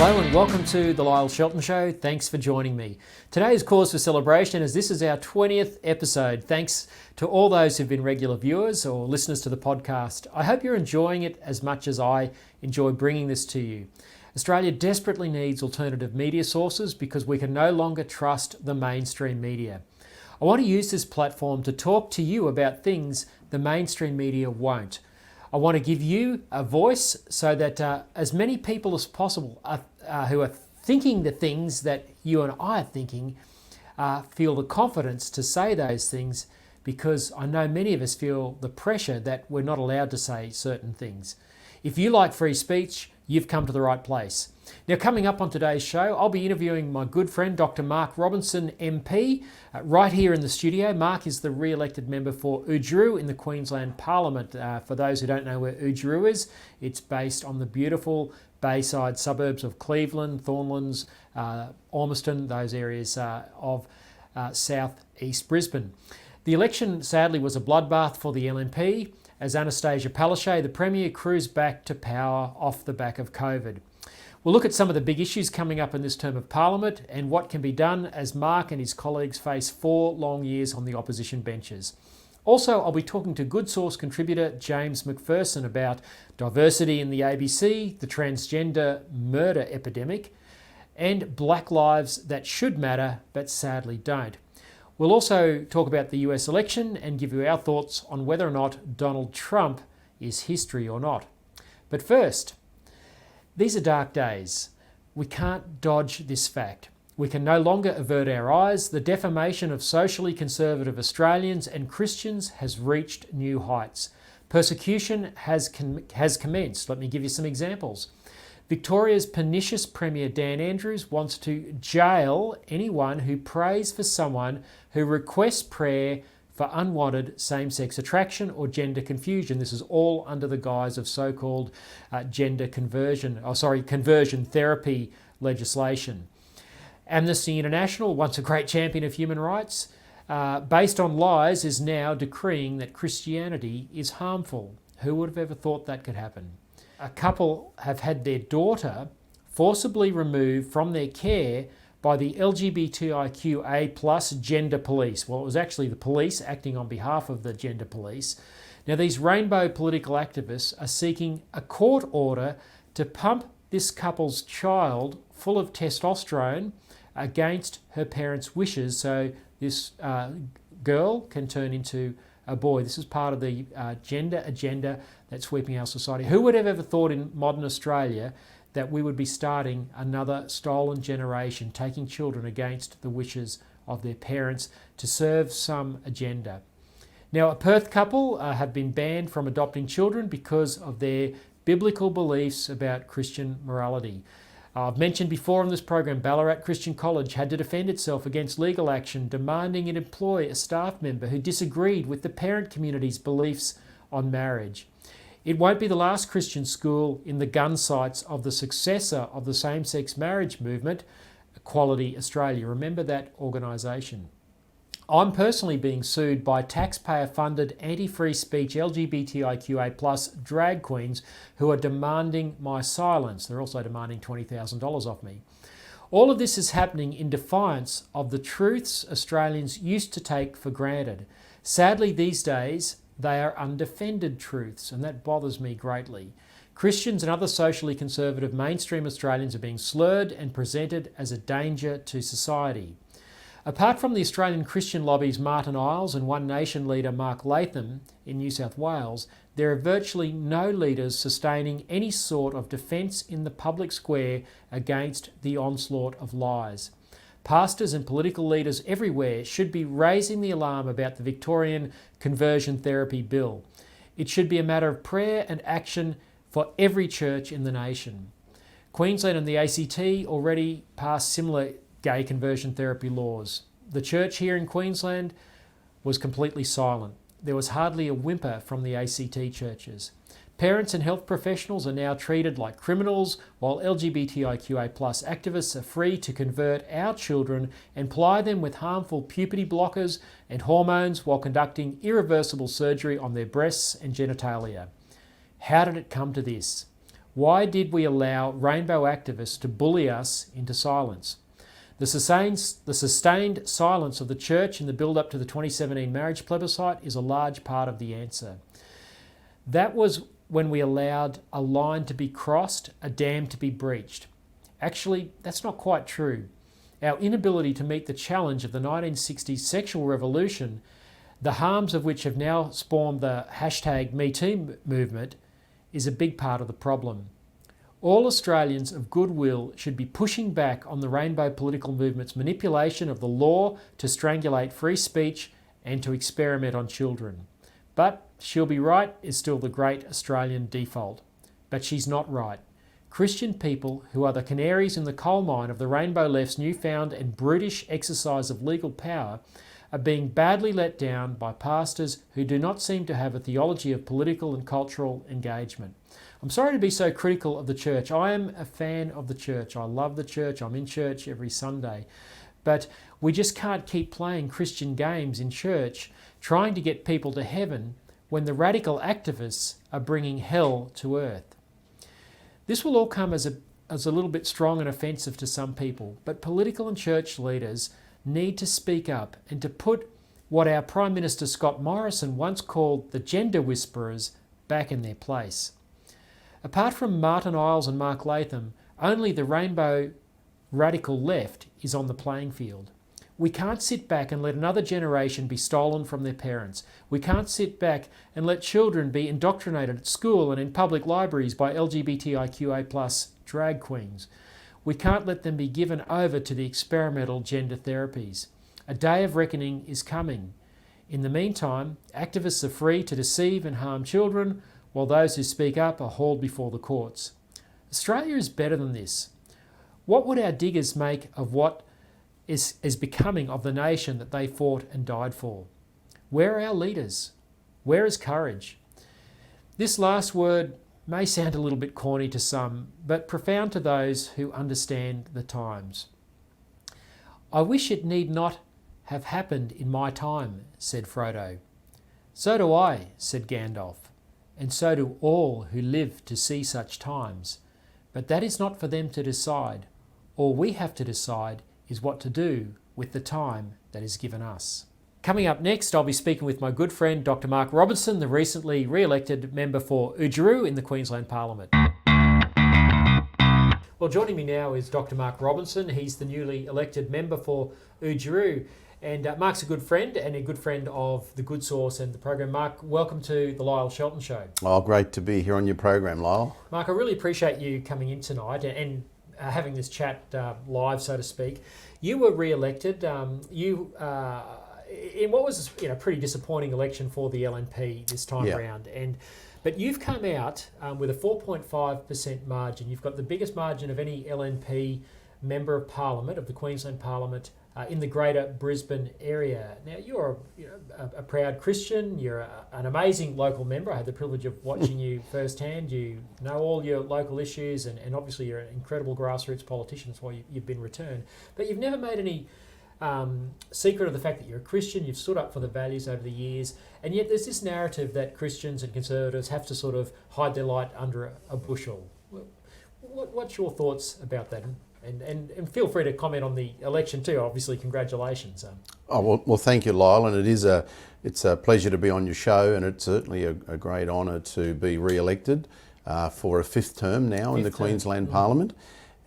Hello and welcome to the Lyle Shelton Show. Thanks for joining me. Today is cause for celebration as this is our 20th episode. Thanks to all those who've been regular viewers or listeners to the podcast. I hope you're enjoying it as much as I enjoy bringing this to you. Australia desperately needs alternative media sources because we can no longer trust the mainstream media. I want to use this platform to talk to you about things the mainstream media won't. I want to give you a voice so that as many people as possible who are thinking the things that you and I are thinking feel the confidence to say those things, because I know many of us feel the pressure that we're not allowed to say certain things. If you like free speech, you've come to the right place. Now, coming up on today's show, I'll be interviewing my good friend Dr. Mark Robinson MP right here in the studio. Mark is the re-elected member for Oodgeroo in the Queensland Parliament. For those who don't know where Oodgeroo is, it's based on the beautiful bayside suburbs of Cleveland, Thornlands, Ormiston, those areas of south-east Brisbane. The election, sadly, was a bloodbath for the LNP as Anastasia Palaszczuk, the Premier, cruised back to power off the back of COVID. We'll look at some of the big issues coming up in this term of Parliament and what can be done as Mark and his colleagues face 4 long years on the opposition benches. Also, I'll be talking to Good Source contributor James Macpherson about diversity in the ABC, the transgender murder epidemic, and black lives that should matter but sadly don't. We'll also talk about the US election and give you our thoughts on whether or not Donald Trump is history or not. But first, these are dark days. We can't dodge this fact. We can no longer avert our eyes. The defamation of socially conservative Australians and Christians has reached new heights. Persecution has commenced. Let me give you some examples. Victoria's pernicious Premier Dan Andrews wants to jail anyone who prays for someone who requests prayer for unwanted same-sex attraction or gender confusion. This is all under the guise of so-called conversion therapy legislation. Amnesty International, once a great champion of human rights, based on lies, is now decreeing that Christianity is harmful. Who would have ever thought that could happen? A couple have had their daughter forcibly removed from their care by the LGBTIQA+ gender police. Well, it was actually the police acting on behalf of the gender police. Now, these rainbow political activists are seeking a court order to pump this couple's child full of testosterone against her parents' wishes so this girl can turn into a boy. This is part of the gender agenda that's sweeping our society. Who would have ever thought in modern Australia that we would be starting another stolen generation, taking children against the wishes of their parents to serve some agenda? Now, a Perth couple have been banned from adopting children because of their biblical beliefs about Christian morality. I've mentioned before on this program, Ballarat Christian College had to defend itself against legal action demanding it employ a staff member who disagreed with the parent community's beliefs on marriage. It won't be the last Christian school in the gun sights of the successor of the same-sex marriage movement, Equality Australia. Remember that organisation. I'm personally being sued by taxpayer-funded anti-free speech LGBTIQA+ drag queens who are demanding my silence. They're also demanding $20,000 off me. All of this is happening in defiance of the truths Australians used to take for granted. Sadly, these days, they are undefended truths, and that bothers me greatly. Christians and other socially conservative mainstream Australians are being slurred and presented as a danger to society. Apart from the Australian Christian lobbies Martin Iles and One Nation leader Mark Latham in New South Wales, there are virtually no leaders sustaining any sort of defence in the public square against the onslaught of lies. Pastors and political leaders everywhere should be raising the alarm about the Victorian conversion therapy bill. It should be a matter of prayer and action for every church in the nation. Queensland and the ACT already passed similar gay conversion therapy laws. The church here in Queensland was completely silent. There was hardly a whimper from the ACT churches. Parents and health professionals are now treated like criminals, while LGBTIQA+ activists are free to convert our children and ply them with harmful puberty blockers and hormones while conducting irreversible surgery on their breasts and genitalia. How did it come to this? Why did we allow rainbow activists to bully us into silence? The sustained silence of the church in the build-up to the 2017 marriage plebiscite is a large part of the answer. That was when we allowed a line to be crossed, a dam to be breached. Actually, that's not quite true. Our inability to meet the challenge of the 1960s sexual revolution, the harms of which have now spawned the #MeToo movement, is a big part of the problem. All Australians of goodwill should be pushing back on the rainbow political movement's manipulation of the law to strangulate free speech and to experiment on children. But "she'll be right" is still the great Australian default. But she's not right. Christian people, who are the canaries in the coal mine of the rainbow left's newfound and brutish exercise of legal power, are being badly let down by pastors who do not seem to have a theology of political and cultural engagement. I'm sorry to be so critical of the church. I am a fan of the church. I love the church. I'm in church every Sunday. But we just can't keep playing Christian games in church, trying to get people to heaven when the radical activists are bringing hell to earth. This will all come as a little bit strong and offensive to some people, but political and church leaders need to speak up and to put what our Prime Minister Scott Morrison once called the gender whisperers back in their place. Apart from Martin Iles and Mark Latham, only the rainbow radical left is on the playing field. We can't sit back and let another generation be stolen from their parents. We can't sit back and let children be indoctrinated at school and in public libraries by LGBTIQA+ drag queens. We can't let them be given over to the experimental gender therapies. A day of reckoning is coming. In the meantime, activists are free to deceive and harm children, while those who speak up are hauled before the courts. Australia is better than this. What would our diggers make of what is becoming of the nation that they fought and died for? Where are our leaders? Where is courage? This last word may sound a little bit corny to some, but profound to those who understand the times. "I wish it need not have happened in my time," said Frodo. "So do I," said Gandalf, "and so do all who live to see such times. But that is not for them to decide. All we have to decide is what to do with the time that is given us." Coming up next, I'll be speaking with my good friend Dr. Mark Robinson, the recently re-elected member for Oodgeroo in the Queensland Parliament. Well, joining me now is Dr. Mark Robinson. He's the newly elected member for Oodgeroo. And Mark's a good friend and a good friend of The Good Source and the program. Mark, welcome to the Lyle Shelton Show. Oh, great to be here on your program, Lyle. Mark, I really appreciate you coming in tonight and having this chat live, so to speak. You were re-elected. In what was a pretty disappointing election for the LNP this time around, but you've come out with a 4.5% margin. You've got the biggest margin of any LNP member of Parliament, of the Queensland Parliament, in the Greater Brisbane area. Now, you're a proud Christian. You're an amazing local member. I had the privilege of watching you firsthand. You know all your local issues, and obviously you're an incredible grassroots politician. That's why you've been returned. But you've never made any secret of the fact that you're a Christian. You've stood up for the values over the years, and yet there's this narrative that Christians and conservatives have to sort of hide their light under a bushel. What's your thoughts about that? And feel free to comment on the election too. Obviously, congratulations. Well, thank you, Lyle, and it's a pleasure to be on your show, and it's certainly a great honour to be re-elected for a fifth term now in the Queensland Parliament.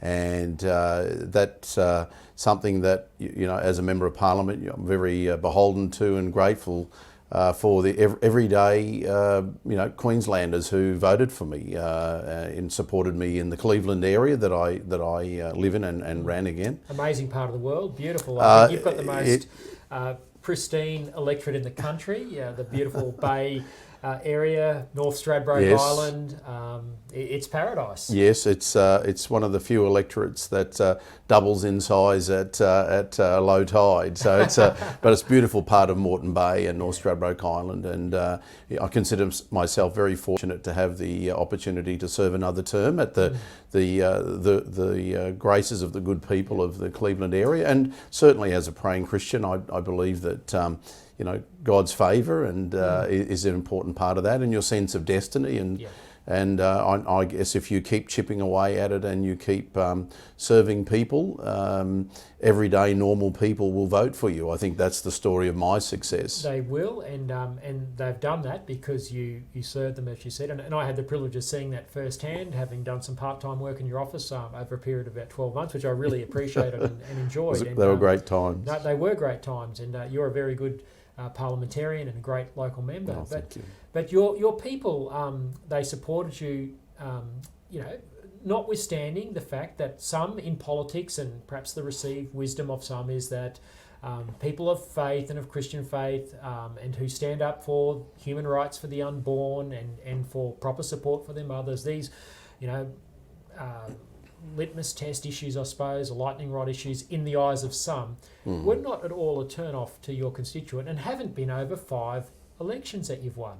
And that's something that, as a Member of Parliament, I'm very beholden to and grateful for the everyday, Queenslanders who voted for me and supported me in the Cleveland area that I live in and ran again. Amazing part of the world, beautiful. You've got the most pristine electorate in the country, the beautiful Bay area, North Stradbroke Island. It's paradise. Yes, it's one of the few electorates that doubles in size at low tide. So but it's a beautiful part of Moreton Bay and North Stradbroke Island, and I consider myself very fortunate to have the opportunity to serve another term at the graces of the good people of the Cleveland area, and certainly as a praying Christian, I believe that God's favour and is an important part of that, and your sense of destiny and And I guess if you keep chipping away at it and you keep serving people, everyday normal people will vote for you. I think that's the story of my success. They will, and they've done that because you served them, as you said. And I had the privilege of seeing that firsthand, having done some part-time work in your office over a period of about 12 months, which I really appreciated and enjoyed. They were great times. No, they were great times, and you're a very good parliamentarian and a great local member. Oh, thank you. But your people, they supported you, notwithstanding the fact that some in politics, and perhaps the received wisdom of some is that people of faith and of Christian faith and who stand up for human rights for the unborn and for proper support for their mothers, these, litmus test issues, I suppose, or lightning rod issues in the eyes of some, were not at all a turn-off to your constituent and haven't been over 5 elections that you've won.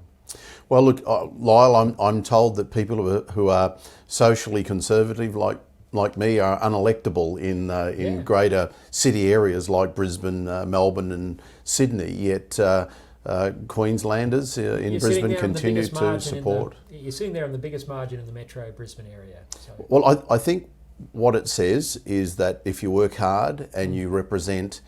Well, look, Lyle, I'm told that people who are socially conservative like me are unelectable in greater city areas like Brisbane, Melbourne and Sydney, yet Queenslanders in Brisbane continue to support. You're sitting there on the biggest margin in the metro Brisbane area. So. Well, I think what it says is that if you work hard and you represent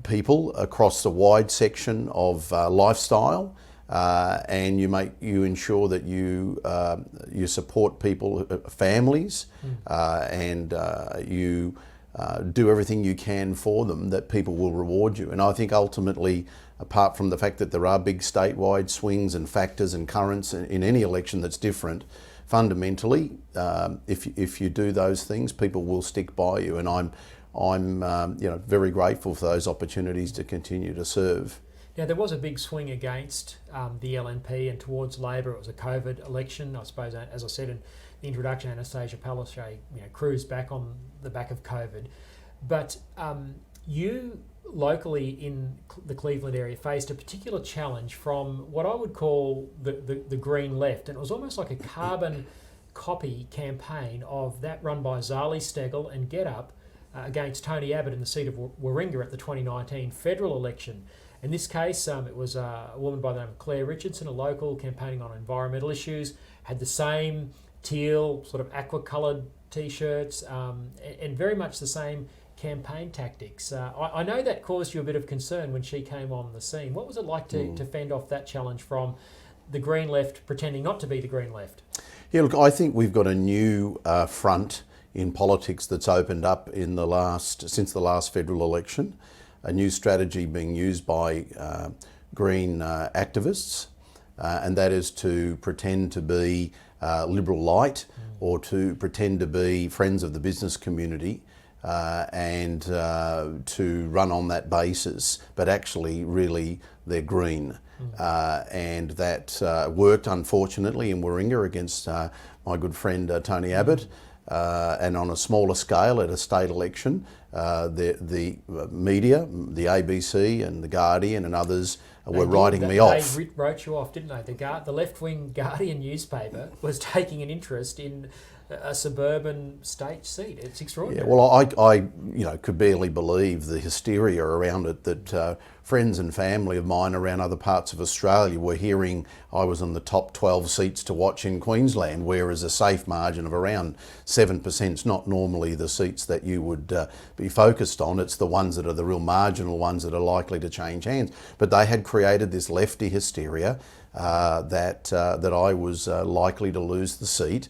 people across a wide section of lifestyle, and you ensure that you support people, families, and you do everything you can for them, that people will reward you. And I think ultimately, apart from the fact that there are big statewide swings and factors and currents in any election that's different, fundamentally, if you do those things, people will stick by you. And I'm very grateful for those opportunities to continue to serve. Now, there was a big swing against the LNP and towards Labor. It was a COVID election. I suppose, as I said in the introduction, Anastasia Palaszczuk cruised back on the back of COVID. But you locally in the Cleveland area faced a particular challenge from what I would call the Green Left. And it was almost like a carbon copy campaign of that run by Zali Steggall and Get Up against Tony Abbott in the seat of Warringah at the 2019 federal election. In this case, it was a woman by the name of Claire Richardson, a local campaigning on environmental issues, had the same teal, sort of aqua-coloured T-shirts, and very much the same campaign tactics. I know that caused you a bit of concern when she came on the scene. What was it like to fend off that challenge from the Green Left pretending not to be the Green Left? Yeah, look, I think we've got a new front in politics that's opened up since the last federal election. A new strategy being used by Green activists, and that is to pretend to be liberal light or to pretend to be friends of the business community and to run on that basis, but actually really they're Green. And that worked, unfortunately, in Warringah against my good friend Tony Abbott. And on a smaller scale at a state election, the media, the ABC and the Guardian and others were writing me off. They wrote you off, didn't they? The left-wing Guardian newspaper was taking an interest in a suburban state seat. It's extraordinary. Yeah, well, I could barely believe the hysteria around it, that friends and family of mine around other parts of Australia were hearing I was in the top 12 seats to watch in Queensland, whereas a safe margin of around 7% is not normally the seats that you would be focused on. It's the ones that are the real marginal ones that are likely to change hands. But they had created this lefty hysteria that I was likely to lose the seat.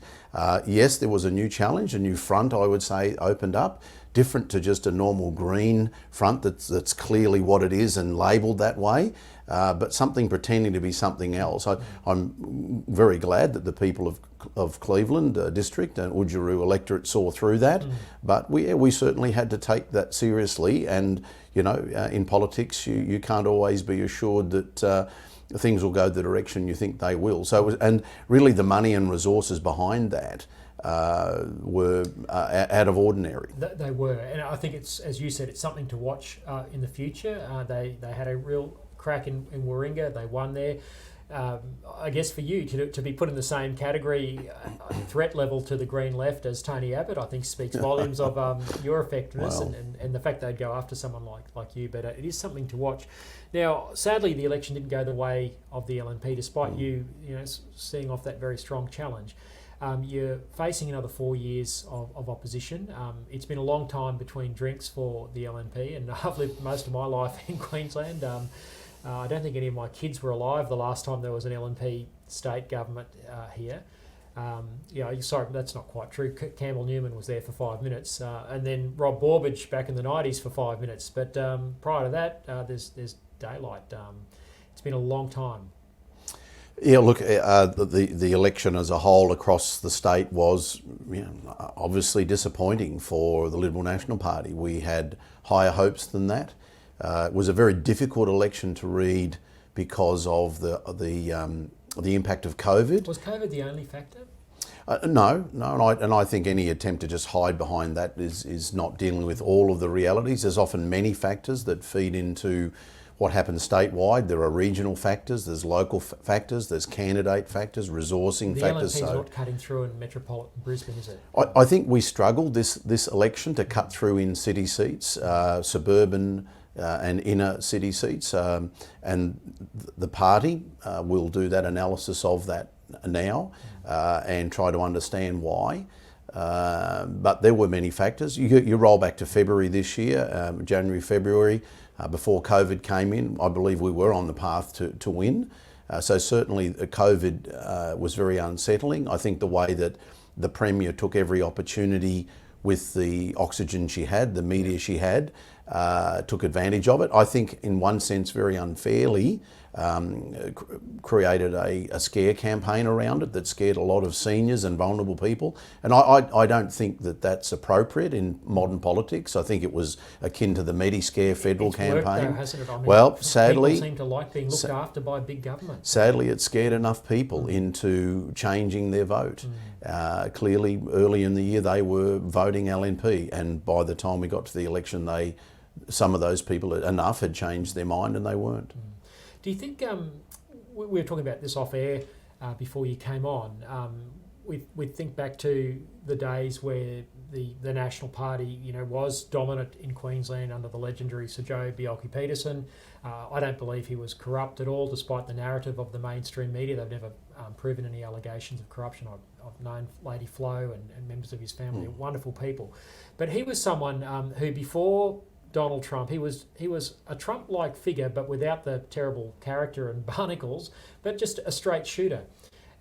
Yes, there was a new challenge, a new front, I would say, opened up, different to just a normal Green front that's clearly what it is and labelled that way, but something pretending to be something else. I'm very glad that the people of Cleveland District and Oodgeroo electorate saw through that, but we certainly had to take that seriously. And in politics, you can't always be assured that things will go the direction you think they will. So, and really the money and resources behind that were out of ordinary. They were, and I think it's, as you said, it's something to watch in the future. They had a real crack in Warringah. They won there. I guess for you to be put in the same category, threat level to the Green Left as Tony Abbott, I think speaks volumes of your effectiveness and the fact they'd go after someone like you. But it is something to watch. Now, sadly, the election didn't go the way of the LNP, despite you seeing off that very strong challenge. You're facing another 4 years of opposition. It's been a long time between drinks for the LNP, and I've lived most of my life in Queensland. I don't think any of my kids were alive the last time there was an LNP state government here. Sorry, that's not quite true. Campbell Newman was there for 5 minutes, and then Rob Borbidge back in the 90s for 5 minutes. But prior to that, there's daylight. It's been a long time. Yeah, look, the election as a whole across the state was obviously disappointing for the Liberal National Party. We had higher hopes than that. It was a very difficult election to read because of the impact of COVID. Was COVID the only factor? No, and I think any attempt to just hide behind that is not dealing with all of the realities. There's often many factors that feed into what happens statewide. There are regional factors, there's local factors, there's candidate factors, resourcing factors. The LNP's not cutting through in metropolitan Brisbane, is it? I think we struggled this election to cut through in city seats, suburban and inner city seats, and the party will do that analysis of that now and try to understand why. But there were many factors. You roll back to February this year, January, February, before COVID came in, I believe we were on the path to win. So certainly COVID was very unsettling. I think the way that the Premier took every opportunity with the oxygen she had, the media she had, took advantage of it. I think in one sense very unfairly created a scare campaign around it that scared a lot of seniors and vulnerable people. And I don't think that that's appropriate in modern politics. I think it was akin to the Mediscare federal campaign. Worked though, hasn't it? I mean, well, sadly, people seem to like being looked after by big government. Sadly, it scared enough people into changing their vote. Clearly, early in the year, they were voting LNP, and by the time we got to the election, some of those people enough had changed their mind, and they weren't. Do you think, we were talking about this off air before you came on, we think back to the days where the National Party was dominant in Queensland under the legendary Sir Joe Bjelke-Petersen. I don't believe he was corrupt at all, despite the narrative of the mainstream media. They've never proven any allegations of corruption. I've known Lady Flo and members of his family. They're wonderful people. But he was someone who, before Donald Trump, he was a Trump-like figure, but without the terrible character and barnacles, but just a straight shooter.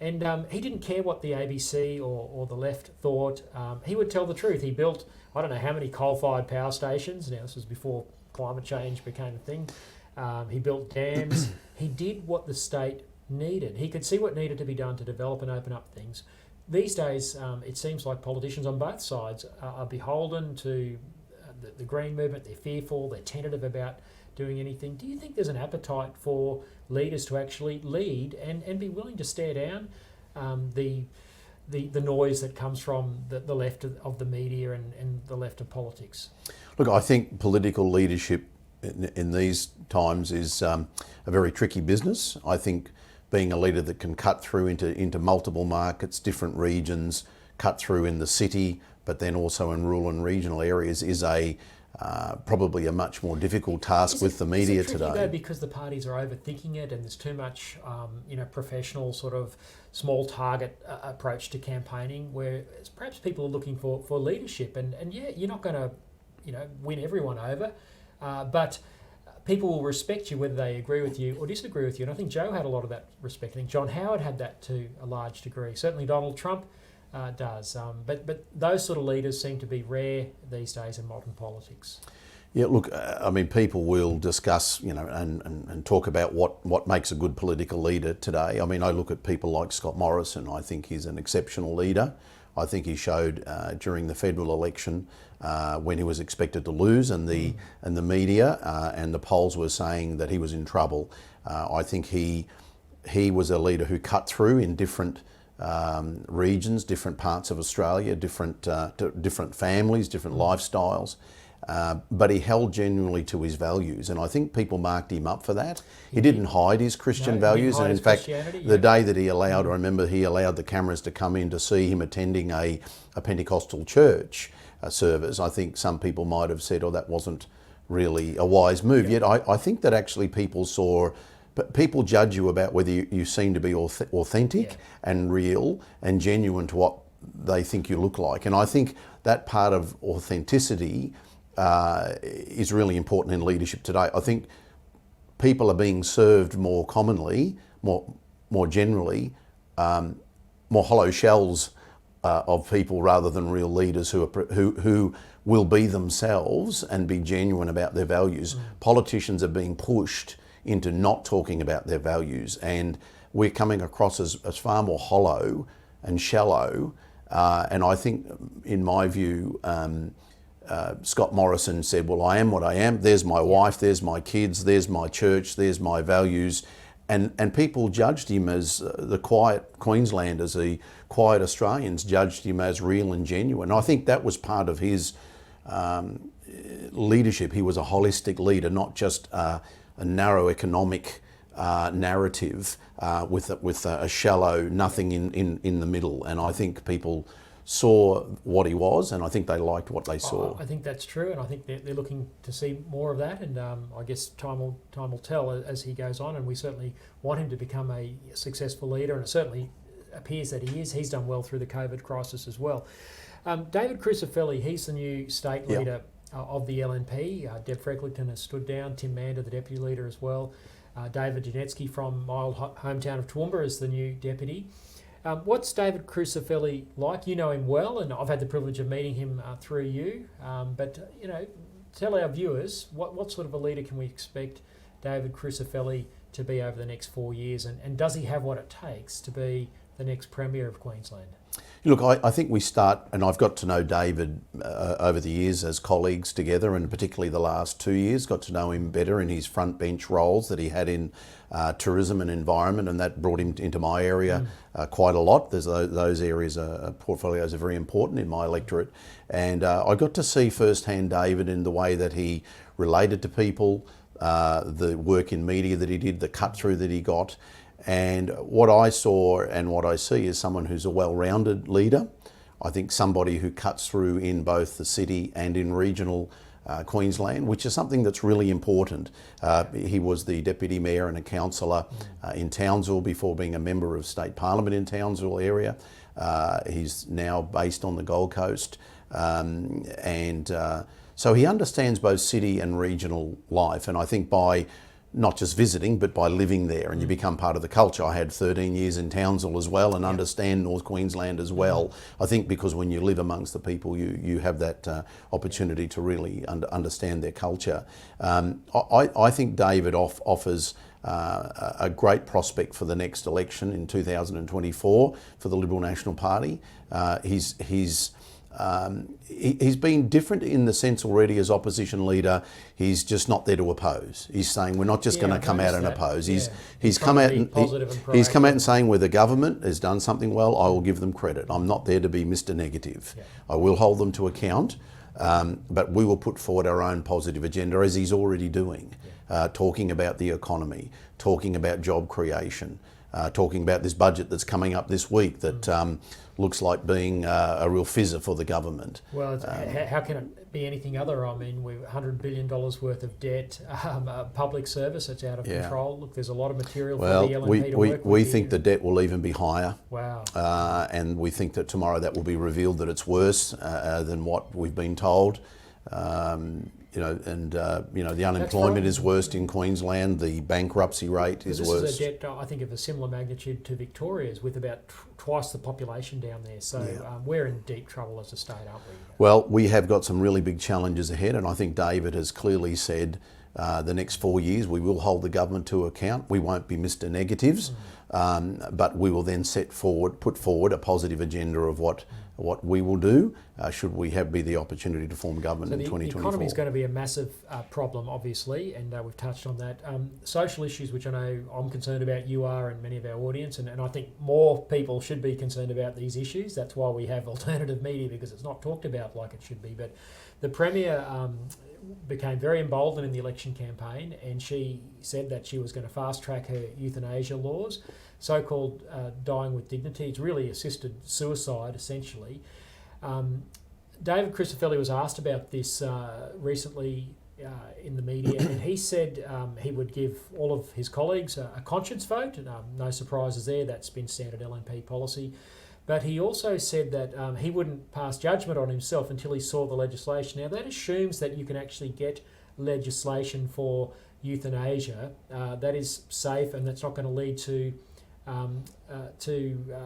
And he didn't care what the ABC or the left thought. He would tell the truth. He built, I don't know how many coal-fired power stations. Now, this was before climate change became a thing. He built dams. He did what the state needed. He could see what needed to be done to develop and open up things. These days, it seems like politicians on both sides are beholden to the Green movement. They're fearful, they're tentative about doing anything. Do you think there's an appetite for leaders to actually lead and be willing to stare down the noise that comes from the left of the media and the left of politics? Look, I think political leadership in these times is a very tricky business. I think being a leader that can cut through into multiple markets, different regions, cut through in the city, but then also in rural and regional areas is probably a much more difficult task with the media today. Though, because the parties are overthinking it and there's too much professional sort of small target approach to campaigning, where perhaps people are looking for leadership and yeah, you're not going to win everyone over, but people will respect you whether they agree with you or disagree with you. And I think Joe had a lot of that respect. I think John Howard had that to a large degree. Certainly Donald Trump does. But those sort of leaders seem to be rare these days in modern politics. Yeah, look, I mean, people will discuss, and talk about what makes a good political leader today. I mean, I look at people like Scott Morrison. I think he's an exceptional leader. I think he showed during the federal election when he was expected to lose, and the media and the polls were saying that he was in trouble. I think he was a leader who cut through in different regions, different parts of Australia, different families, different lifestyles. but he held genuinely to his values, and I think people marked him up for that. He didn't hide his Christian values, and in fact, the day that he allowed, I remember he allowed the cameras to come in to see him attending a Pentecostal church service. I think some people might have said, oh, that wasn't really a wise move. Yet I think that actually people judge you about whether you seem to be authentic and real and genuine to what they think you look like. And I think that part of authenticity is really important in leadership today. I think people are being served more commonly, more generally, more hollow shells of people rather than real leaders who will be themselves and be genuine about their values. Politicians are being pushed into not talking about their values, and we're coming across as far more hollow and shallow. And I think, in my view, Scott Morrison said, well, I am what I am. There's my wife, there's my kids, there's my church, there's my values. And people judged him as the quiet Queenslanders, the quiet Australians judged him as real and genuine. I think that was part of his leadership. He was a holistic leader, not just a narrow economic narrative with a shallow nothing in the middle. And I think people saw what he was, and I think they liked what they saw. I think that's true, and I think they're looking to see more of that. And I guess time will tell as he goes on. And we certainly want him to become a successful leader, and it certainly appears that he is. He's done well through the COVID crisis as well. David Crucifeli, he's the new state leader of the LNP. Deb Frecklington has stood down. Tim Mander, the deputy leader, as well. David Janetsky from my old hometown of Toowoomba is the new deputy. What's David Crucifeli like? You know him well, and I've had the privilege of meeting him through you. But tell our viewers what sort of a leader can we expect David Crucifeli to be over the next 4 years, and does he have what it takes to be the next Premier of Queensland? Look, I think we start, and I've got to know David over the years as colleagues together, and particularly the last 2 years, got to know him better in his front bench roles that he had in tourism and environment, and that brought him into my area quite a lot. Those areas, portfolios are very important in my electorate. And I got to see firsthand David in the way that he related to people, the work in media that he did, the cut through that he got. And what I saw and what I see is someone who's a well-rounded leader. I think somebody who cuts through in both the city and in regional Queensland, which is something that's really important. He was the deputy mayor and a councillor in Townsville before being a member of state parliament in Townsville area. He's now based on the Gold Coast. So he understands both city and regional life. And I think by not just visiting, but by living there, and you become part of the culture. I had 13 years in Townsville as well, and understand North Queensland as well. I think because when you live amongst the people, you have that opportunity to really understand their culture. I think David offers a great prospect for the next election in 2024 for the Liberal National Party. He's been different in the sense already as opposition leader. He's just not there to oppose. He's saying we're not just going to come out and oppose. He's come out and saying where the government has done something well, I will give them credit. I'm not there to be Mr. Negative. I will hold them to account, but we will put forward our own positive agenda, as he's already doing, talking about the economy, talking about job creation, talking about this budget that's coming up this week that looks like being a real fizzer for the government. Well, how can it be anything other? I mean, we've $100 billion worth of debt, public service that's out of control. Look, there's a lot of material for the LNP to work with. We think the debt will even be higher. Wow. And we think that tomorrow that will be revealed that it's worse than what we've been told. The unemployment is worst in Queensland. The bankruptcy rate is worse. This is a debt, I think, of a similar magnitude to Victoria's, with about twice the population down there. So we're in deep trouble as a state, aren't we? Well, we have got some really big challenges ahead, and I think David has clearly said the next 4 years we will hold the government to account. We won't be Mr. Negatives. but we will then put forward a positive agenda of what we will do should we be the opportunity to form government in 2024. The economy is going to be a massive problem, obviously, and we've touched on that. Social issues, which I know I'm concerned about, you are, and many of our audience, and I think more people should be concerned about these issues. That's why we have alternative media, because it's not talked about like it should be. But the Premier became very emboldened in the election campaign, and she said that she was going to fast-track her euthanasia laws, so-called dying with dignity. It's really assisted suicide, essentially. David Christofelli was asked about this recently in the media, and he said he would give all of his colleagues a conscience vote. No surprises there, that's been standard LNP policy. But he also said that he wouldn't pass judgment on himself until he saw the legislation. Now, that assumes that you can actually get legislation for euthanasia that is safe and that's not going to lead to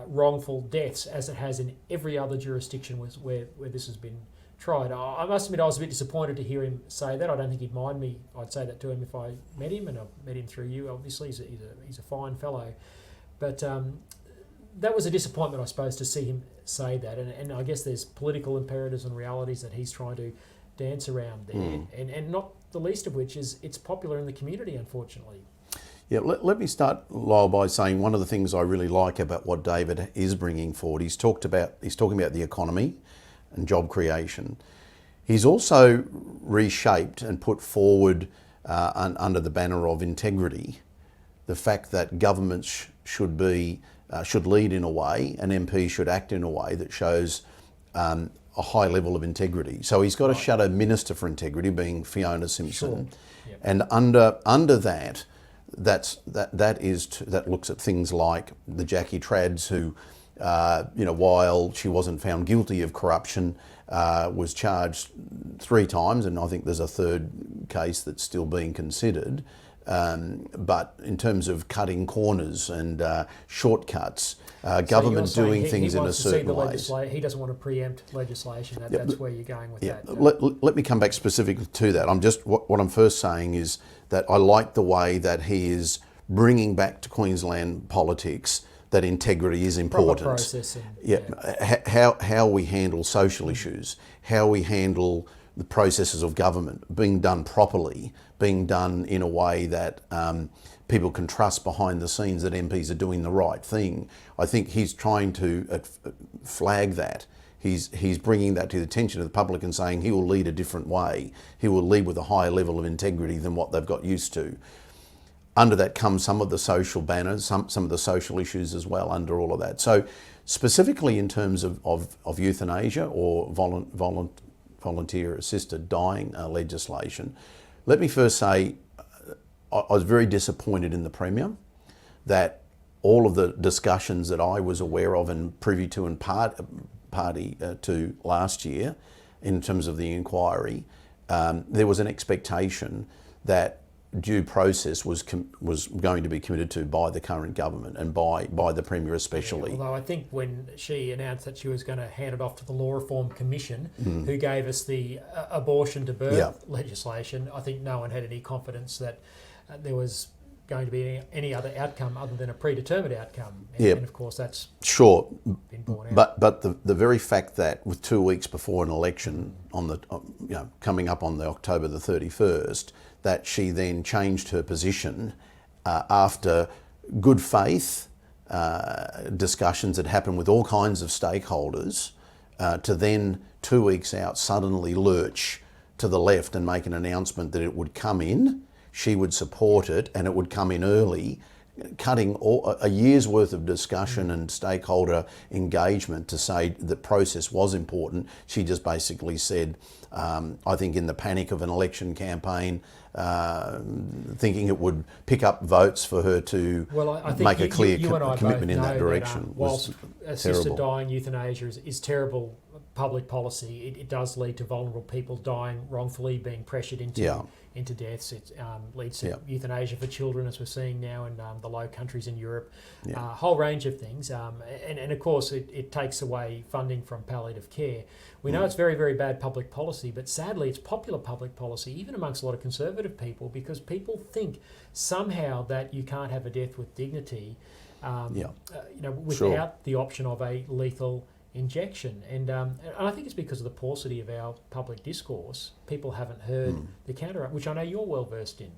wrongful deaths, as it has in every other jurisdiction where this has been tried. I must admit I was a bit disappointed to hear him say that. I don't think he'd mind me. I'd say that to him if I met him, and I've met him through you. Obviously, he's a fine fellow. But that was a disappointment, I suppose, to see him say that. And I guess there's political imperatives and realities that he's trying to dance around there. And not the least of which is it's popular in the community, unfortunately. Yeah, let me start, Lyle, by saying one of the things I really like about what David is bringing forward. He's talking about the economy and job creation. He's also reshaped and put forward under the banner of integrity the fact that governments should lead in a way, and MPs should act in a way that shows a high level of integrity. So he's got a shadow minister for integrity, being Fiona Simpson, Sure. Yep. and under that. That looks at things like the Jackie Trads who, while she wasn't found guilty of corruption, was charged 3 times, and I think there's a third case that's still being considered. But in terms of cutting corners and shortcuts, government doing things in a certain way. He doesn't want to preempt legislation. That's where you're going with that. Let me come back specifically to that. What I'm first saying is that I like the way that he is bringing back to Queensland politics that integrity is important. Proper processing. How we handle social issues, how we handle the processes of government being done properly, being done in a way that people can trust behind the scenes that MPs are doing the right thing. I think he's trying to flag that. He's bringing that to the attention of the public and saying he will lead a different way. He will lead with a higher level of integrity than what they've got used to. Under that comes some of the social banners, some of the social issues as well under all of that. So specifically in terms of euthanasia or volunteer-assisted dying legislation, let me first say I was very disappointed in the Premier that all of the discussions that I was aware of and privy to and party to last year in terms of the inquiry, there was an expectation that due process was going to be committed to by the current government and by the Premier especially. Although I think when she announced that she was going to hand it off to the Law Reform Commission, who gave us the abortion to birth legislation, I think no one had any confidence that there was going to be any other outcome other than a predetermined outcome. And of course that's been borne out. But the very fact that with 2 weeks before an election coming up on the October the 31st, that she then changed her position after good faith discussions that happened with all kinds of stakeholders, to then 2 weeks out suddenly lurch to the left and make an announcement that it would come in, she would support it and it would come in early, cutting a year's worth of discussion and stakeholder engagement to say the process was important. She just basically said, I think in the panic of an election campaign, thinking it would pick up votes for her to make a clear commitment in that direction. Whilst assisted dying, euthanasia is terrible public policy, it does lead to vulnerable people dying wrongfully, being pressured into deaths. It leads to euthanasia for children, as we're seeing now in the Low Countries in Europe. A whole range of things. And of course, it takes away funding from palliative care. We know it's very, very bad public policy, but sadly it's popular public policy, even amongst a lot of conservative people, because people think somehow that you can't have a death with dignity without the option of a lethal injection. And I think it's because of the paucity of our public discourse. People haven't heard the counter, which I know you're well versed in.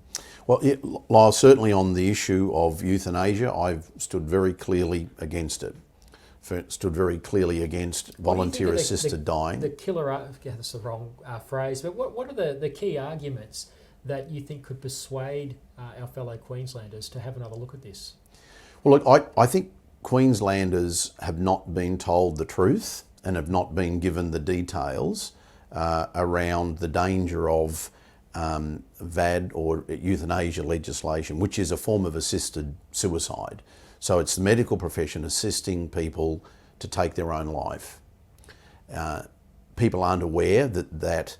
Well, Lyle, certainly on the issue of euthanasia, I've stood very clearly against it. Stood very clearly against volunteer assisted dying. The killer, that's the wrong phrase, but what are the key arguments that you think could persuade our fellow Queenslanders to have another look at this? Well, look, I think Queenslanders have not been told the truth and have not been given the details around the danger of VAD or euthanasia legislation, which is a form of assisted suicide. So it's the medical profession assisting people to take their own life. People aren't aware that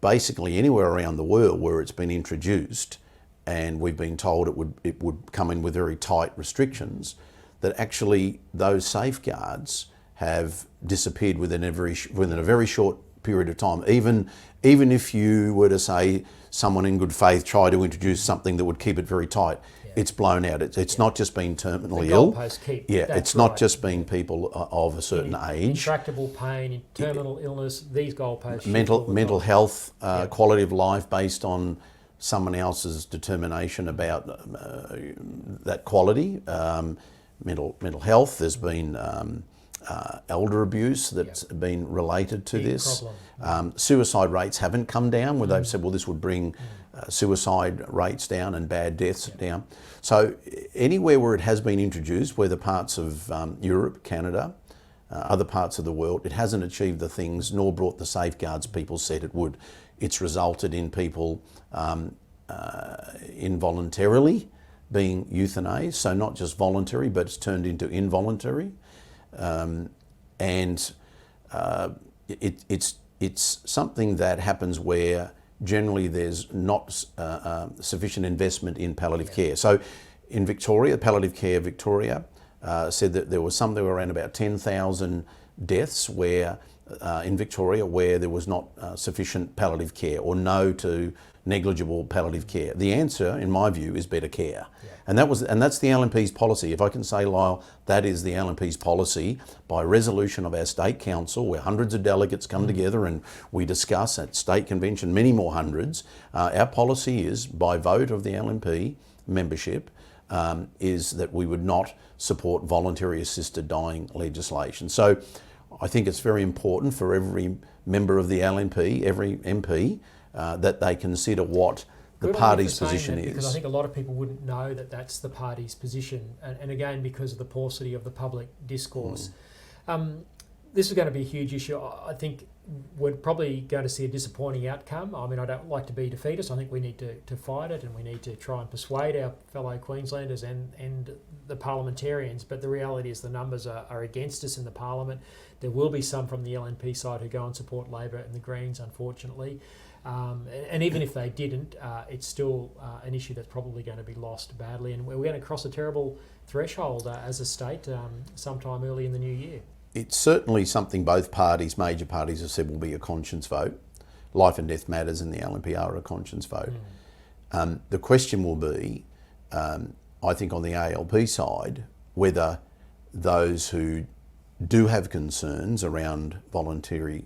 basically anywhere around the world where it's been introduced, and we've been told it would come in with very tight restrictions, that actually those safeguards have disappeared within a very short period of time. Even if you were to say someone in good faith try to introduce something that would keep it very tight, it's blown out. It's not just been terminally ill. It's not just been people of a certain age. Intractable pain, terminal illness, these goalposts. Mental health, quality of life based on someone else's determination about that quality. Mental health, there's been elder abuse that's been related to this. Suicide rates haven't come down, where they've said, well, this would bring suicide rates down and bad deaths down. So anywhere where it has been introduced, whether parts of Europe, Canada, other parts of the world, it hasn't achieved the things nor brought the safeguards people said it would. It's resulted in people involuntarily being euthanized, so not just voluntary, but it's turned into involuntary. It's something that happens where generally there's not sufficient investment in palliative care. So in Victoria, Palliative Care Victoria said that there were around about 10,000 deaths in Victoria where there was not sufficient palliative care, or no to negligible palliative care. The answer, in my view, is better care. And that's the LNP's policy. If I can say, Lyle, that is the LNP's policy by resolution of our state council, where hundreds of delegates come together and we discuss at state convention, many more hundreds. Our policy is, by vote of the LNP membership, is that we would not support voluntary assisted dying legislation. So I think it's very important for every member of the LNP, every MP, that they consider what the party's position is. Because I think a lot of people wouldn't know that that's the party's position, and again, because of the paucity of the public discourse. This is going to be a huge issue. I think we're probably going to see a disappointing outcome. I mean, I don't like to be defeatist. I think we need to fight it, and we need to try and persuade our fellow Queenslanders and the parliamentarians, but the reality is the numbers are against us in the parliament. There will be some from the LNP side who go and support Labor and the Greens, unfortunately. And even if they didn't, it's still an issue that's probably going to be lost badly, and we're going to cross a terrible threshold as a state sometime early in the new year. It's certainly something both major parties have said will be a conscience vote. Life and death matters in the LNP are a conscience vote. The question will be, I think on the ALP side, whether those who do have concerns around voluntary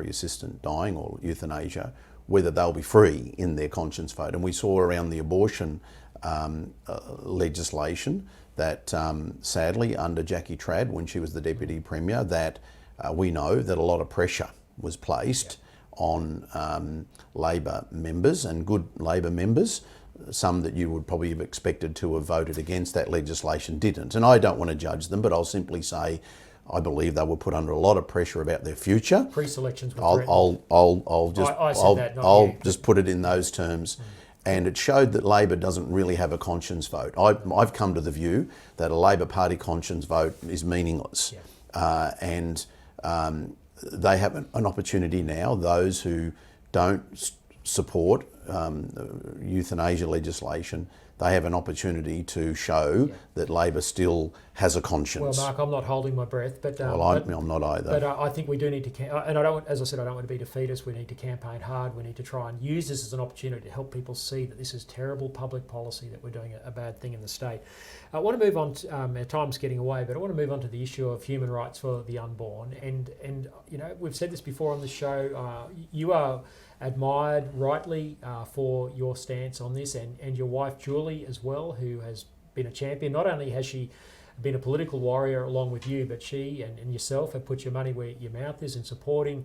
assisted dying or euthanasia, whether they'll be free in their conscience vote. And we saw around the abortion legislation that sadly under Jackie Trad, when she was the Deputy Premier, that we know that a lot of pressure was placed on Labor members, and good Labor members, some that you would probably have expected to have voted against that legislation didn't. And I don't want to judge them, but I'll simply say I believe they were put under a lot of pressure about their future. Pre-selections were I'll just put it in those terms. And it showed that Labor doesn't really have a conscience vote. I've come to the view that a Labor Party conscience vote is meaningless. And they have an opportunity now, those who don't support euthanasia legislation, they have an opportunity to show that Labor still has a conscience. Well, Mark, I'm not holding my breath, but I'm not either. But I think we do need to, and I don't, as I said, I don't want to be defeatist. We need to campaign hard. We need to try and use this as an opportunity to help people see that this is terrible public policy, that we're doing a bad thing in the state. I want to move on. Our time's getting away, but I want to move on to the issue of human rights for the unborn. And you know, we've said this before on the show. You are admired rightly for your stance on this, and your wife Julie as well, who has been a champion. Not only has she been a political warrior along with you, but she and yourself have put your money where your mouth is in supporting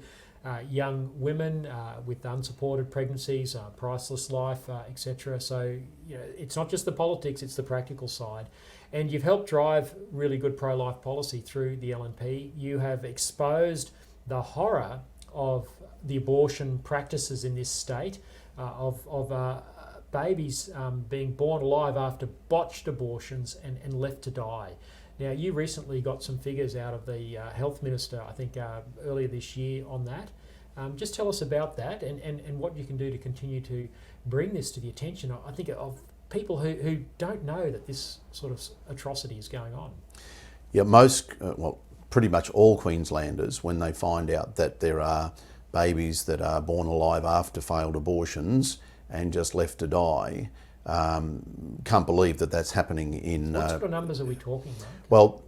young women with unsupported pregnancies, priceless life, etc. So you know, it's not just the politics, it's the practical side. And you've helped drive really good pro-life policy through the LNP. You have exposed the horror of the abortion practices in this state, of babies being born alive after botched abortions and left to die. Now, you recently got some figures out of the Health Minister, I think earlier this year on that. Just tell us about that and what you can do to continue to bring this to the attention, I think, of people who don't know that this sort of atrocity is going on. Yeah, pretty much all Queenslanders, when they find out that there are babies that are born alive after failed abortions and just left to die, can't believe that that's happening in... What sort of numbers are we talking about? Well,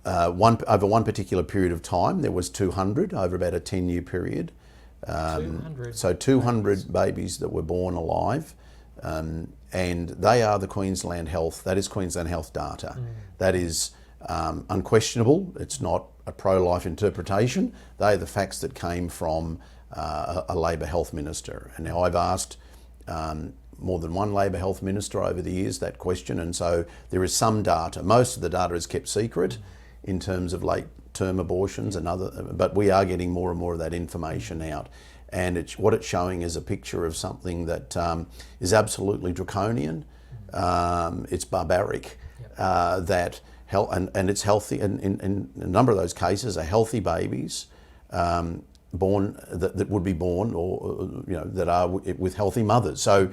over one particular period of time, there was 200 over about a 10-year period. 200. So 200 babies that were born alive, and they are the Queensland Health. That is Queensland Health data. That is unquestionable. It's not a pro-life interpretation. They are the facts that came from a Labor Health Minister. And now I've asked more than one Labor Health Minister over the years that question, and so there is some data. Most of the data is kept secret in terms of late-term abortions and but we are getting more and more of that information out. And what it's showing is a picture of something that is absolutely draconian. It's barbaric. And it's healthy, and in a number of those cases are healthy babies born that would be born, or you know, that are with healthy mothers. So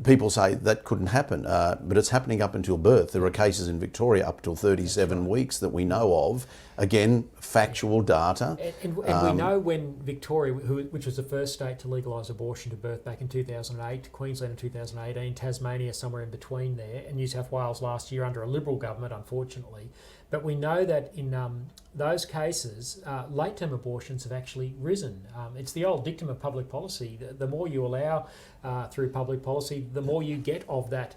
people say that couldn't happen, but it's happening up until birth. There are cases in Victoria up till 37 weeks that we know of. Again, factual data. And we know when Victoria, which was the first state to legalise abortion to birth back in 2008, Queensland in 2018, Tasmania somewhere in between there, and New South Wales last year under a Liberal government, unfortunately. But we know that in those cases, late-term abortions have actually risen. It's the old dictum of public policy. The more you allow through public policy, the more you get of that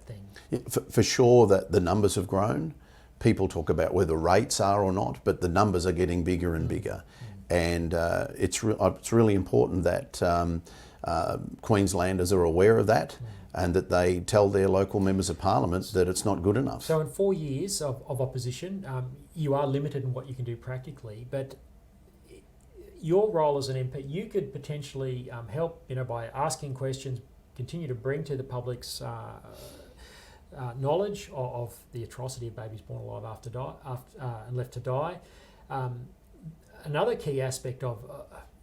thing. Yeah, for sure that the numbers have grown. People talk about where the rates are or not, but the numbers are getting bigger and bigger. And it's really important that Queenslanders are aware of that, and that they tell their local members of parliament that it's not good enough. So in 4 years of opposition, you are limited in what you can do practically, but your role as an MP, you could potentially help, you know, by asking questions, continue to bring to the public's knowledge of the atrocity of babies born alive after and left to die. Another key aspect of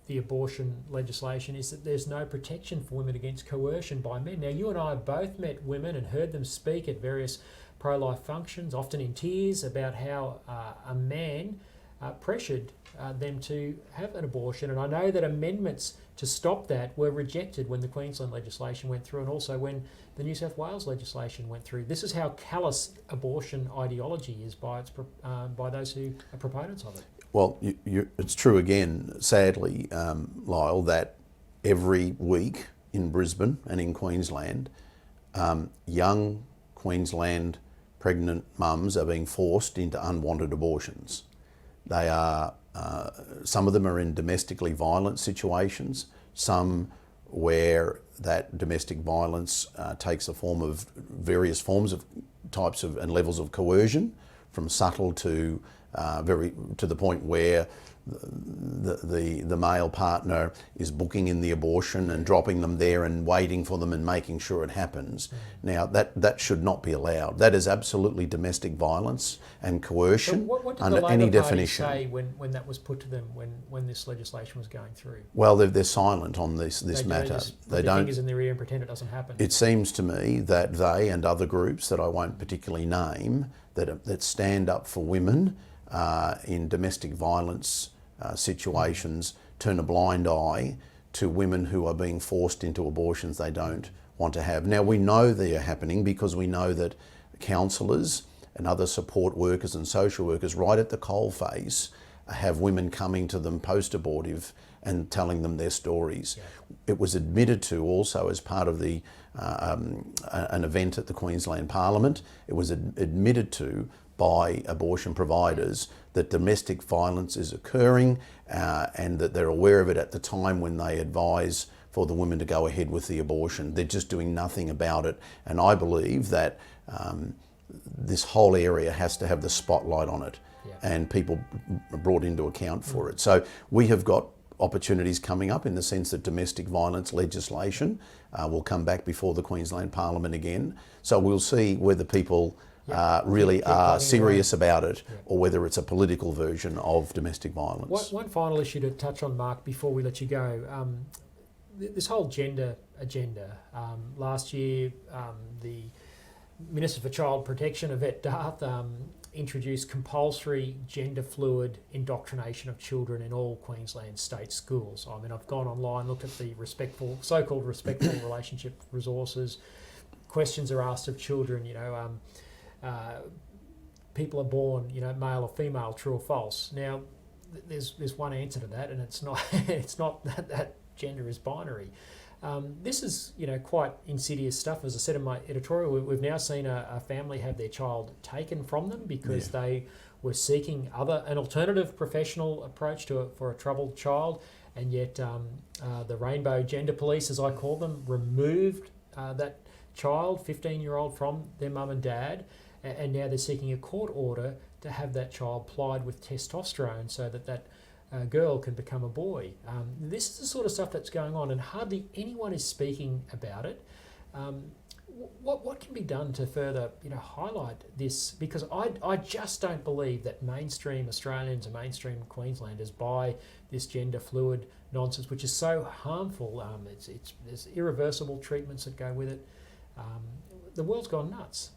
the abortion legislation is that there's no protection for women against coercion by men. Now, you and I have both met women and heard them speak at various pro-life functions, often in tears, about how a man pressured them to have an abortion. And I know that amendments to stop that were rejected when the Queensland legislation went through, and also when the New South Wales legislation went through. This is how callous abortion ideology is by those who are proponents of it. Well, it's true again, sadly, Lyle, that every week in Brisbane and in Queensland, young Queensland pregnant mums are being forced into unwanted abortions. They are, some of them are in domestically violent situations, some where that domestic violence takes a form of various forms of types of and levels of coercion, from subtle to to the point where the male partner is booking in the abortion and dropping them there and waiting for them and making sure it happens. Now that should not be allowed. That is absolutely domestic violence and coercion what did under the any Labor Party definition. say when that was put to them when this legislation was going through? Well, they're silent on this matter. They don't put their fingers in their ear and pretend it doesn't happen. It seems to me that they and other groups that I won't particularly name that stand up for women in domestic violence situations turn a blind eye to women who are being forced into abortions they don't want to have. Now, we know they are happening because we know that counsellors and other support workers and social workers right at the coalface have women coming to them post-abortive and telling them their stories. Yeah. It was admitted to also as part of the an event at the Queensland Parliament. It was admitted to by abortion providers that domestic violence is occurring and that they're aware of it at the time when they advise for the women to go ahead with the abortion. They're just doing nothing about it. And I believe that this whole area has to have the spotlight on it and people brought into account for it. So we have got opportunities coming up in the sense that domestic violence legislation will come back before the Queensland Parliament again. So we'll see whether people really are serious about it or whether it's a political version of domestic violence. One final issue to touch on, Mark, before we let you go. This whole gender agenda. Last year, the Minister for Child Protection, Yvette Darth, introduced compulsory gender-fluid indoctrination of children in all Queensland state schools. I mean, I've gone online, looked at the so-called respectful relationship resources. Questions are asked of children, people are born, male or female, true or false. Now, there's one answer to that, and it's not that gender is binary. This is, quite insidious stuff. As I said in my editorial, we've now seen a family have their child taken from them because they were seeking an alternative professional approach for a troubled child, and yet the Rainbow Gender Police, as I call them, removed that child, 15-year-old, from their mum and dad, and now they're seeking a court order to have that child plied with testosterone so that girl can become a boy. This is the sort of stuff that's going on, and hardly anyone is speaking about it. What can be done to further, highlight this? Because I just don't believe that mainstream Australians and mainstream Queenslanders buy this gender fluid nonsense, which is so harmful. There's irreversible treatments that go with it. The world's gone nuts.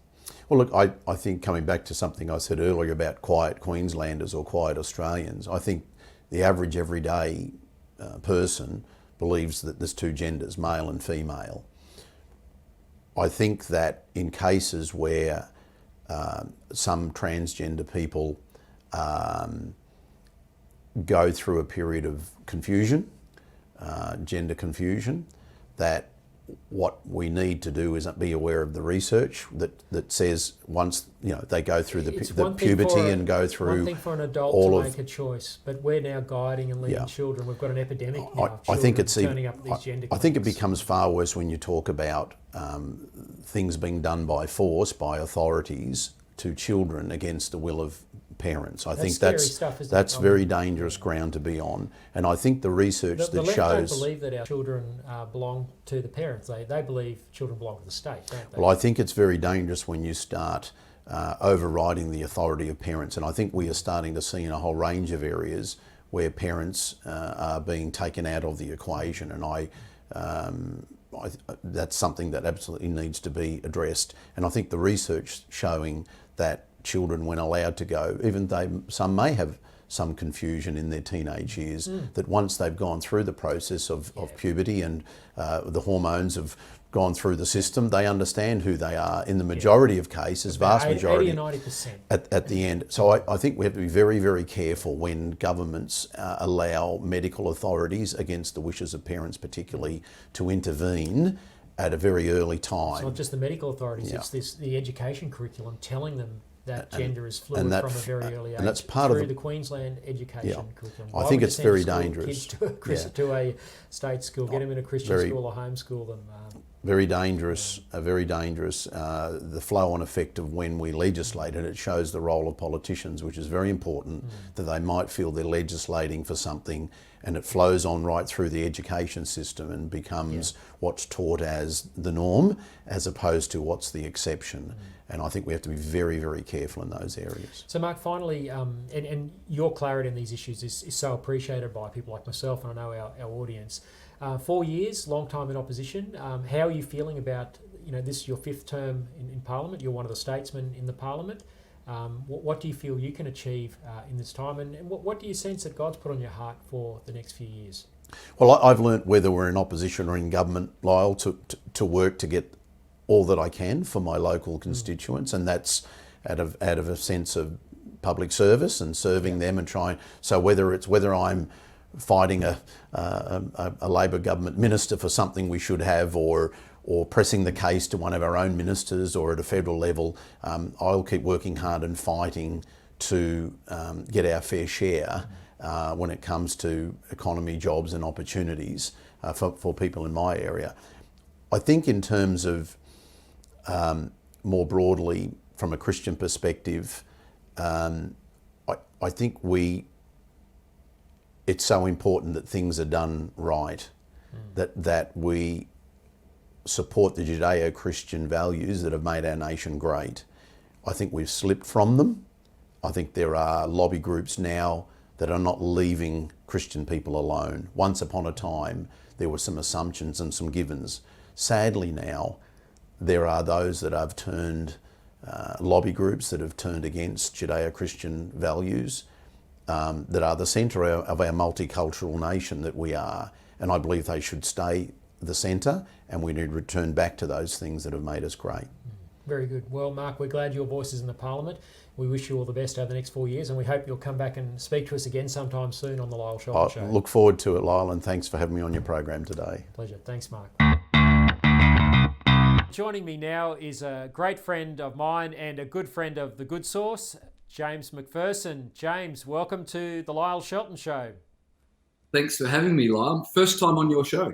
Well, look, I think coming back to something I said earlier about quiet Queenslanders or quiet Australians, I think the average everyday person believes that there's two genders, male and female. I think that in cases where some transgender people go through a period of confusion, gender confusion, that what we need to do is be aware of the research that says once they go through the puberty and go through one thing for an adult to make a choice, but we're now guiding and leading children. We've got an epidemic now. I think it's turning up these gender I think it becomes far worse when you talk about things being done by force by authorities to children against the will of parents. I think that's very dangerous ground to be on, and I think the research that the left shows don't believe that our children belong to the parents. They believe children belong to the state, don't they? Well, I think it's very dangerous when you start overriding the authority of parents, and I think we are starting to see in a whole range of areas where parents are being taken out of the equation, and that's something that absolutely needs to be addressed. And I think the research showing that children, when allowed to go, even though some may have some confusion in their teenage years, that once they've gone through the process of puberty and the hormones have gone through the system, they understand who they are in the majority of cases, vast majority, 80 or 90%. at the end. So I think we have to be very, very careful when governments allow medical authorities, against the wishes of parents particularly, to intervene at a very early time. It's not just the medical authorities, it's the education curriculum telling them that gender is fluid from a very early age. And that's part of the Queensland education curriculum. I think it's very dangerous. Kids to a state school, get them in a Christian school or homeschool them. Very dangerous, very dangerous. The flow-on effect of when we legislate it shows the role of politicians, which is very important, that they might feel they're legislating for something and it flows on right through the education system and becomes what's taught as the norm as opposed to what's the exception. And I think we have to be very, very careful in those areas. So Mark, finally, and your clarity in these issues is so appreciated by people like myself and I know our audience. 4 years, long time in opposition. How are you feeling about, this your fifth term in Parliament? You're one of the statesmen in the Parliament. What do you feel you can achieve in this time, and what do you sense that God's put on your heart for the next few years? Well, I've learnt whether we're in opposition or in government, Lyle, to work to get all that I can for my local constituents, and that's out of a sense of public service and serving them and trying. So whether I'm fighting a Labor government minister for something we should have, or pressing the case to one of our own ministers, or at a federal level, I'll keep working hard and fighting to get our fair share when it comes to economy, jobs and opportunities for people in my area. I think in terms of more broadly from a Christian perspective, I think it's so important that things are done right, that we support the Judeo-Christian values that have made our nation great. I think we've slipped from them. I think there are lobby groups now that are not leaving Christian people alone. Once upon a time, there were some assumptions and some givens. Sadly now, there are those that have turned, lobby groups that have turned against Judeo-Christian values, that are the centre of our multicultural nation that we are. And I believe they should stay the centre, and we need to return back to those things that have made us great. Very good. Well, Mark, we're glad your voice is in the Parliament. We wish you all the best over the next 4 years, and we hope you'll come back and speak to us again sometime soon on the Lyle Shelton Show. I look forward to it, Lyle, and thanks for having me on your program today. Pleasure. Thanks, Mark. Joining me now is a great friend of mine and a good friend of The Good Source, James Macpherson. James, welcome to the Lyle Shelton Show. Thanks for having me, Lyle. First time on your show.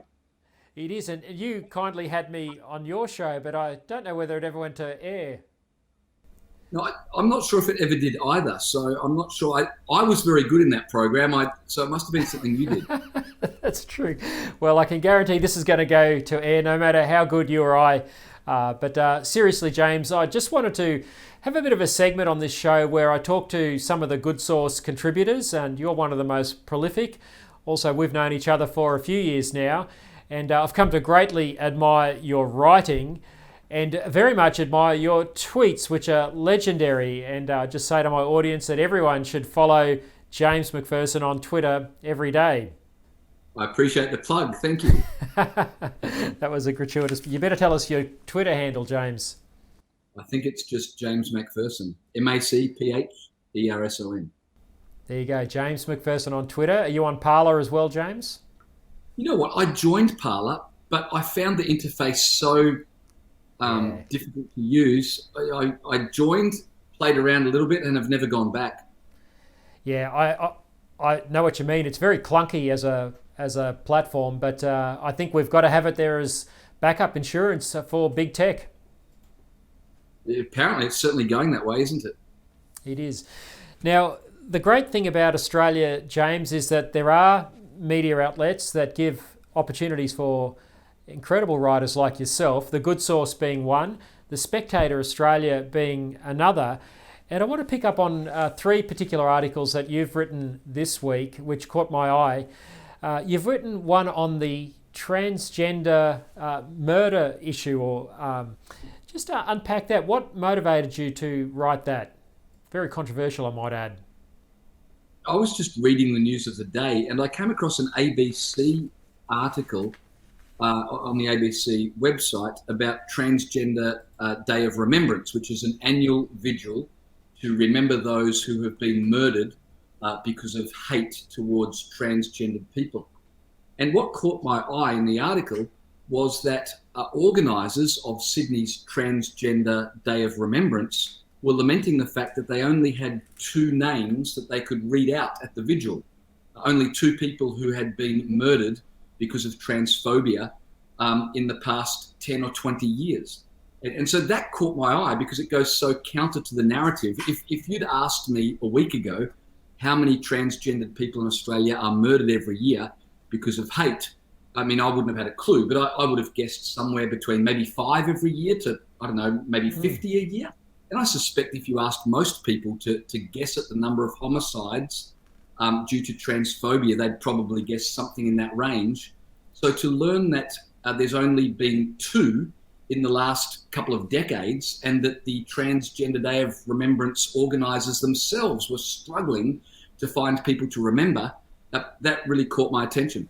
It is, and you kindly had me on your show, but I don't know whether it ever went to air. No, I'm not sure if it ever did either, so I'm not sure. I was very good in that program, so it must have been something you did. That's true. Well, I can guarantee this is going to go to air no matter how good you or I are. But seriously, James, I just wanted to have a bit of a segment on this show where I talk to some of the Good Source contributors, and you're one of the most prolific. Also, we've known each other for a few years now, and I've come to greatly admire your writing and very much admire your tweets, which are legendary. And just say to my audience that everyone should follow James Macpherson on Twitter every day. I appreciate the plug. Thank you. That was a gratuitous... You better tell us your Twitter handle, James. I think it's just James Macpherson. Macpherson. There you go, James Macpherson on Twitter. Are you on Parler as well, James? You know what? I joined Parler, but I found the interface so difficult to use. I joined, played around a little bit, and have never gone back. Yeah, I know what you mean. It's very clunky as a platform, but I think we've got to have it there as backup insurance for big tech. Apparently, it's certainly going that way, isn't it? It is. Now, the great thing about Australia, James, is that there are media outlets that give opportunities for incredible writers like yourself, The Good Source being one, The Spectator Australia being another. And I want to pick up on three particular articles that you've written this week, which caught my eye. You've written one on the transgender murder issue, or just unpack that. What motivated you to write that? Very controversial, I might add. I was just reading the news of the day, and I came across an ABC article on the ABC website about Transgender Day of Remembrance, which is an annual vigil to remember those who have been murdered because of hate towards transgendered people. And what caught my eye in the article was that organisers of Sydney's Transgender Day of Remembrance were lamenting the fact that they only had two names that they could read out at the vigil. Only two people who had been murdered because of transphobia in the past 10 or 20 years. And so that caught my eye because it goes so counter to the narrative. If you'd asked me a week ago how many transgendered people in Australia are murdered every year because of hate, I mean, I wouldn't have had a clue, but I would have guessed somewhere between maybe 5 every year to, I don't know, maybe 50 a year. And I suspect if you asked most people to guess at the number of homicides due to transphobia, they'd probably guess something in that range. So to learn that there's only been 2 in the last couple of decades, and that the Transgender Day of Remembrance organisers themselves were struggling to find people to remember, that really caught my attention.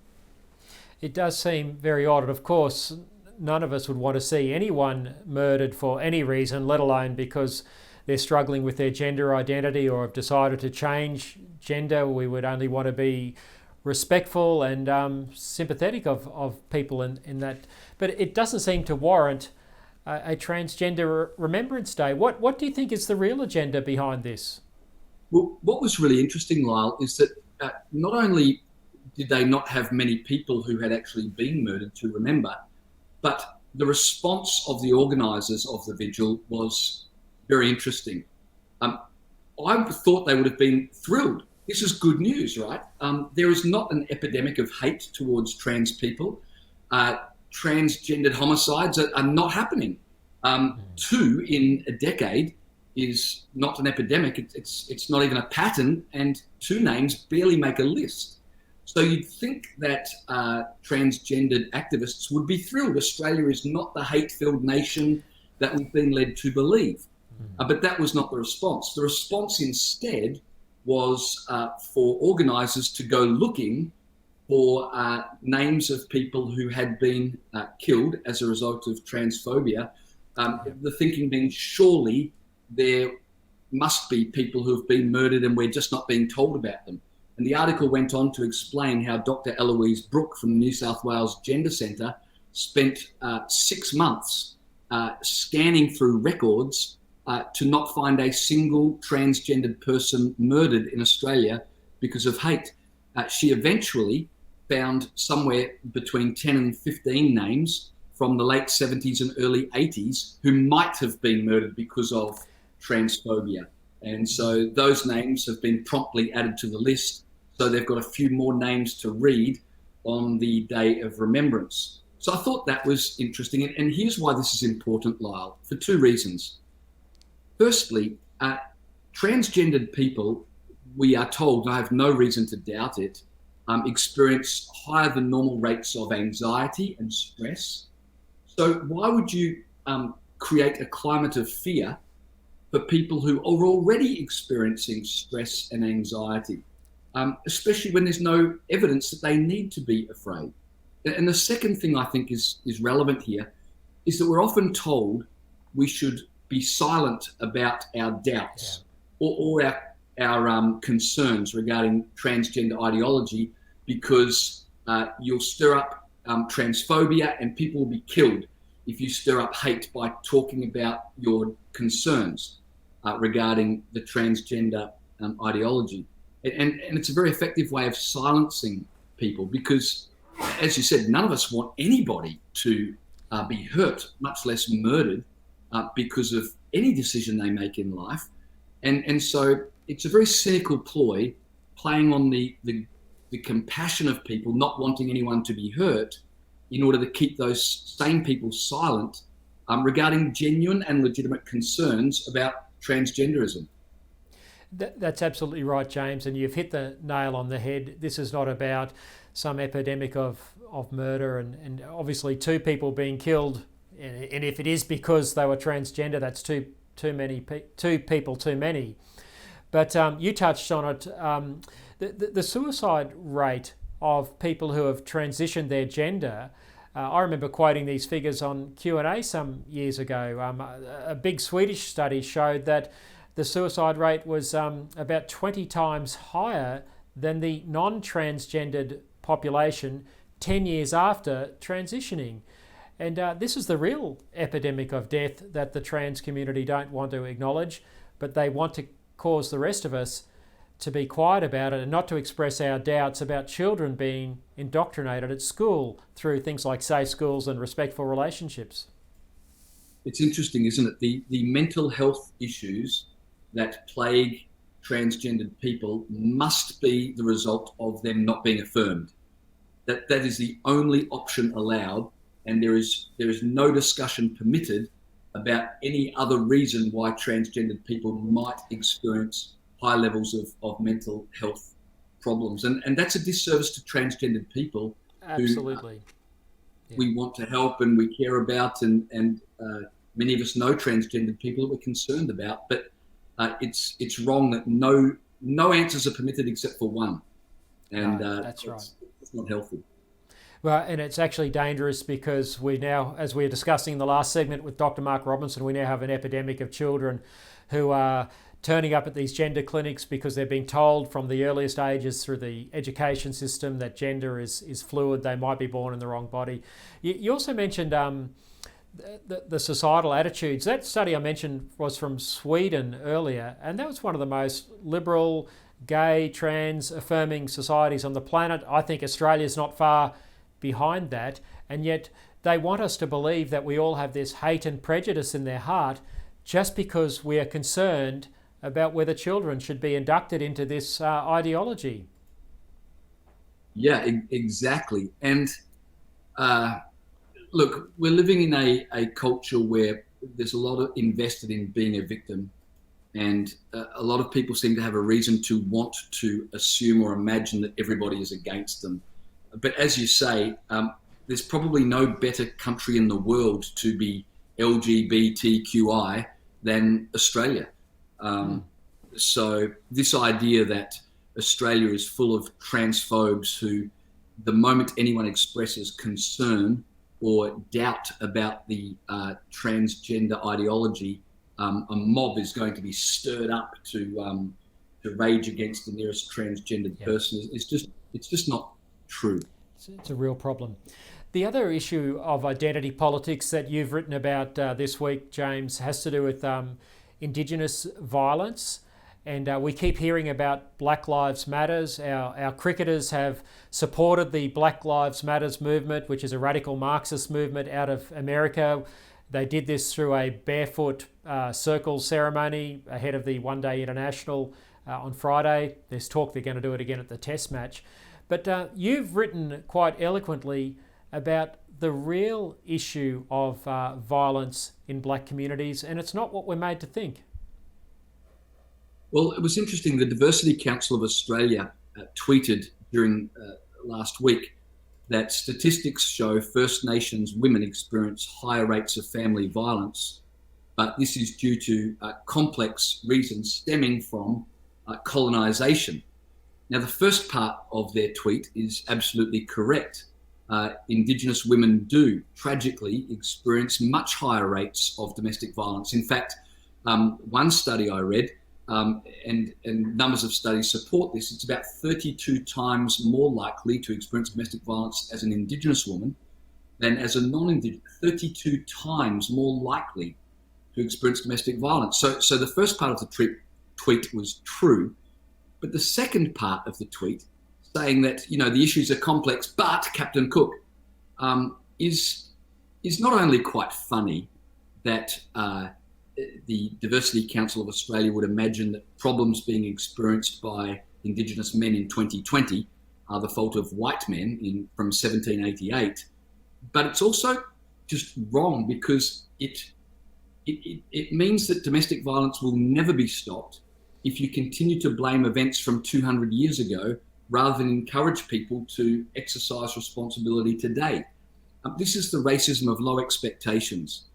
It does seem very odd, and of course none of us would want to see anyone murdered for any reason, let alone because they're struggling with their gender identity or have decided to change gender. We would only want to be respectful and sympathetic of people in that. But it doesn't seem to warrant a Transgender Remembrance Day. What do you think is the real agenda behind this? Well, what was really interesting, Lyle, is that not only did they not have many people who had actually been murdered to remember, but the response of the organisers of the vigil was very interesting. I thought they would have been thrilled. This is good news, right? There is not an epidemic of hate towards trans people. Transgendered homicides are not happening. 2 in a decade is not an epidemic. It's not even a pattern, and 2 names barely make a list. So you'd think that transgendered activists would be thrilled. Australia is not the hate-filled nation that we've been led to believe. But that was not the response. The response instead was for organisers to go looking for names of people who had been killed as a result of transphobia. The thinking being, surely there must be people who have been murdered and we're just not being told about them. And the article went on to explain how Dr. Eloise Brooke from the New South Wales Gender Centre spent 6 months scanning through records to not find a single transgendered person murdered in Australia because of hate. She eventually found somewhere between 10 and 15 names from the late 70s and early 80s who might have been murdered because of transphobia. And so those names have been promptly added to the list. So they've got a few more names to read on the Day of Remembrance. So I thought that was interesting. And here's why this is important, Lyle, for 2 reasons. Firstly, transgendered people, we are told, and I have no reason to doubt it, experience higher than normal rates of anxiety and stress. So why would you create a climate of fear for people who are already experiencing stress and anxiety, especially when there's no evidence that they need to be afraid? And the second thing I think is relevant here is that we're often told we should be silent about our doubts or our concerns regarding transgender ideology because you'll stir up transphobia and people will be killed if you stir up hate by talking about your concerns regarding the transgender ideology. And it's a very effective way of silencing people because, as you said, none of us want anybody to be hurt, much less murdered, because of any decision they make in life. And so it's a very cynical ploy playing on the compassion of people not wanting anyone to be hurt in order to keep those same people silent regarding genuine and legitimate concerns about transgenderism. That's absolutely right, James, and you've hit the nail on the head. This is not about some epidemic of murder and obviously 2 people being killed, and if it is because they were transgender, that's two people too many. But you touched on it, the suicide rate of people who have transitioned their gender. I remember quoting these figures on Q&A some years ago. A big Swedish study showed that the suicide rate was about 20 times higher than the non-transgendered population 10 years after transitioning. And this is the real epidemic of death that the trans community don't want to acknowledge, but they want to cause the rest of us to be quiet about it and not to express our doubts about children being indoctrinated at school through things like safe schools and respectful relationships. It's interesting, isn't it? The mental health issues that plague transgendered people must be the result of them not being affirmed. That is the only option allowed, and there is no discussion permitted about any other reason why transgendered people might experience high levels of mental health problems. And that's a disservice to transgendered people. Absolutely. Who we want to help and we care about, and many of us know transgendered people that we're concerned about, but it's wrong that no answers are permitted except for one. And that's right. It's not healthy. Well, and it's actually dangerous because we now, as we were discussing in the last segment with Dr. Mark Robinson, we now have an epidemic of children who are turning up at these gender clinics because they're being told from the earliest ages through the education system that gender is fluid, they might be born in the wrong body. You also mentioned the societal attitudes. That study I mentioned was from Sweden earlier, and that was one of the most liberal, gay, trans, affirming societies on the planet. I think Australia's not far behind that, and yet they want us to believe that we all have this hate and prejudice in their heart just because we are concerned about whether children should be inducted into this ideology. Yeah, exactly. And look, we're living in a culture where there's a lot of invested in being a victim, and a lot of people seem to have a reason to want to assume or imagine that everybody is against them. But as you say, there's probably no better country in the world to be LGBTQI than Australia. So this idea that Australia is full of transphobes who, the moment anyone expresses concern or doubt about the transgender ideology, a mob is going to be stirred up to rage against the nearest transgendered person. It's just not true. It's a real problem. The other issue of identity politics that you've written about this week, James, has to do with Indigenous violence. And we keep hearing about Black Lives Matters. Our cricketers have supported the Black Lives Matters movement, which is a radical Marxist movement out of America. They did this through a barefoot circle ceremony ahead of the one-day international on Friday. There's talk they're going to do it again at the Test match. But you've written quite eloquently about the real issue of violence in black communities, and it's not what we're made to think. Well, it was interesting. The Diversity Council of Australia tweeted during last week that statistics show First Nations women experience higher rates of family violence, but this is due to complex reasons stemming from colonisation. Now, the first part of their tweet is absolutely correct. Indigenous women do tragically experience much higher rates of domestic violence. In fact, one study I read, and numbers of studies support this, it's about 32 times more likely to experience domestic violence as an Indigenous woman than as a non-Indigenous, 32 times more likely to experience domestic violence. So the first part of the tweet was true, but the second part of the tweet, saying that, the issues are complex, but Captain Cook, is not only quite funny that the Diversity Council of Australia would imagine that problems being experienced by Indigenous men in 2020 are the fault of white men from 1788, but it's also just wrong because it means that domestic violence will never be stopped if you continue to blame events from 200 years ago rather than encourage people to exercise responsibility today. This is the racism of low expectations,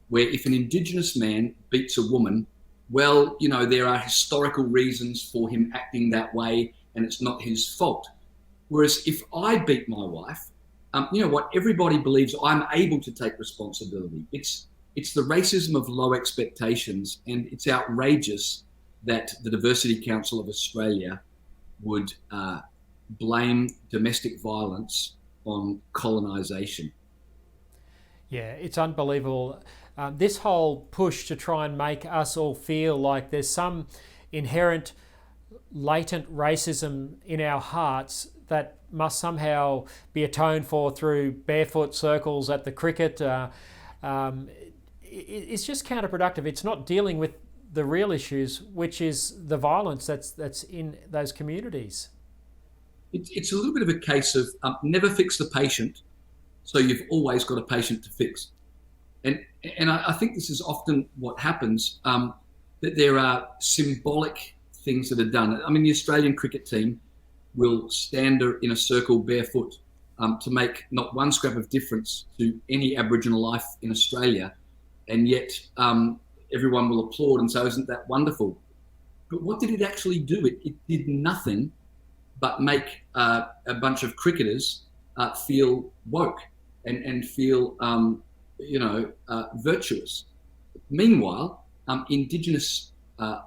where if an Indigenous man beats a woman, well, there are historical reasons for him acting that way and it's not his fault. Whereas if I beat my wife, everybody believes I'm able to take responsibility. It's the racism of low expectations, and it's outrageous that the Diversity Council of Australia would blame domestic violence on colonisation. Yeah, it's unbelievable. This whole push to try and make us all feel like there's some inherent latent racism in our hearts that must somehow be atoned for through barefoot circles at the cricket. It's just counterproductive. It's not dealing with the real issues, which is the violence that's in those communities. It's a little bit of a case of never fix the patient, so you've always got a patient to fix. And I think this is often what happens, that there are symbolic things that are done. I mean, the Australian cricket team will stand in a circle barefoot to make not one scrap of difference to any Aboriginal life in Australia, and yet everyone will applaud and say, isn't that wonderful? But what did it actually do? It did nothing but make a bunch of cricketers feel woke and feel, virtuous. Meanwhile, Indigenous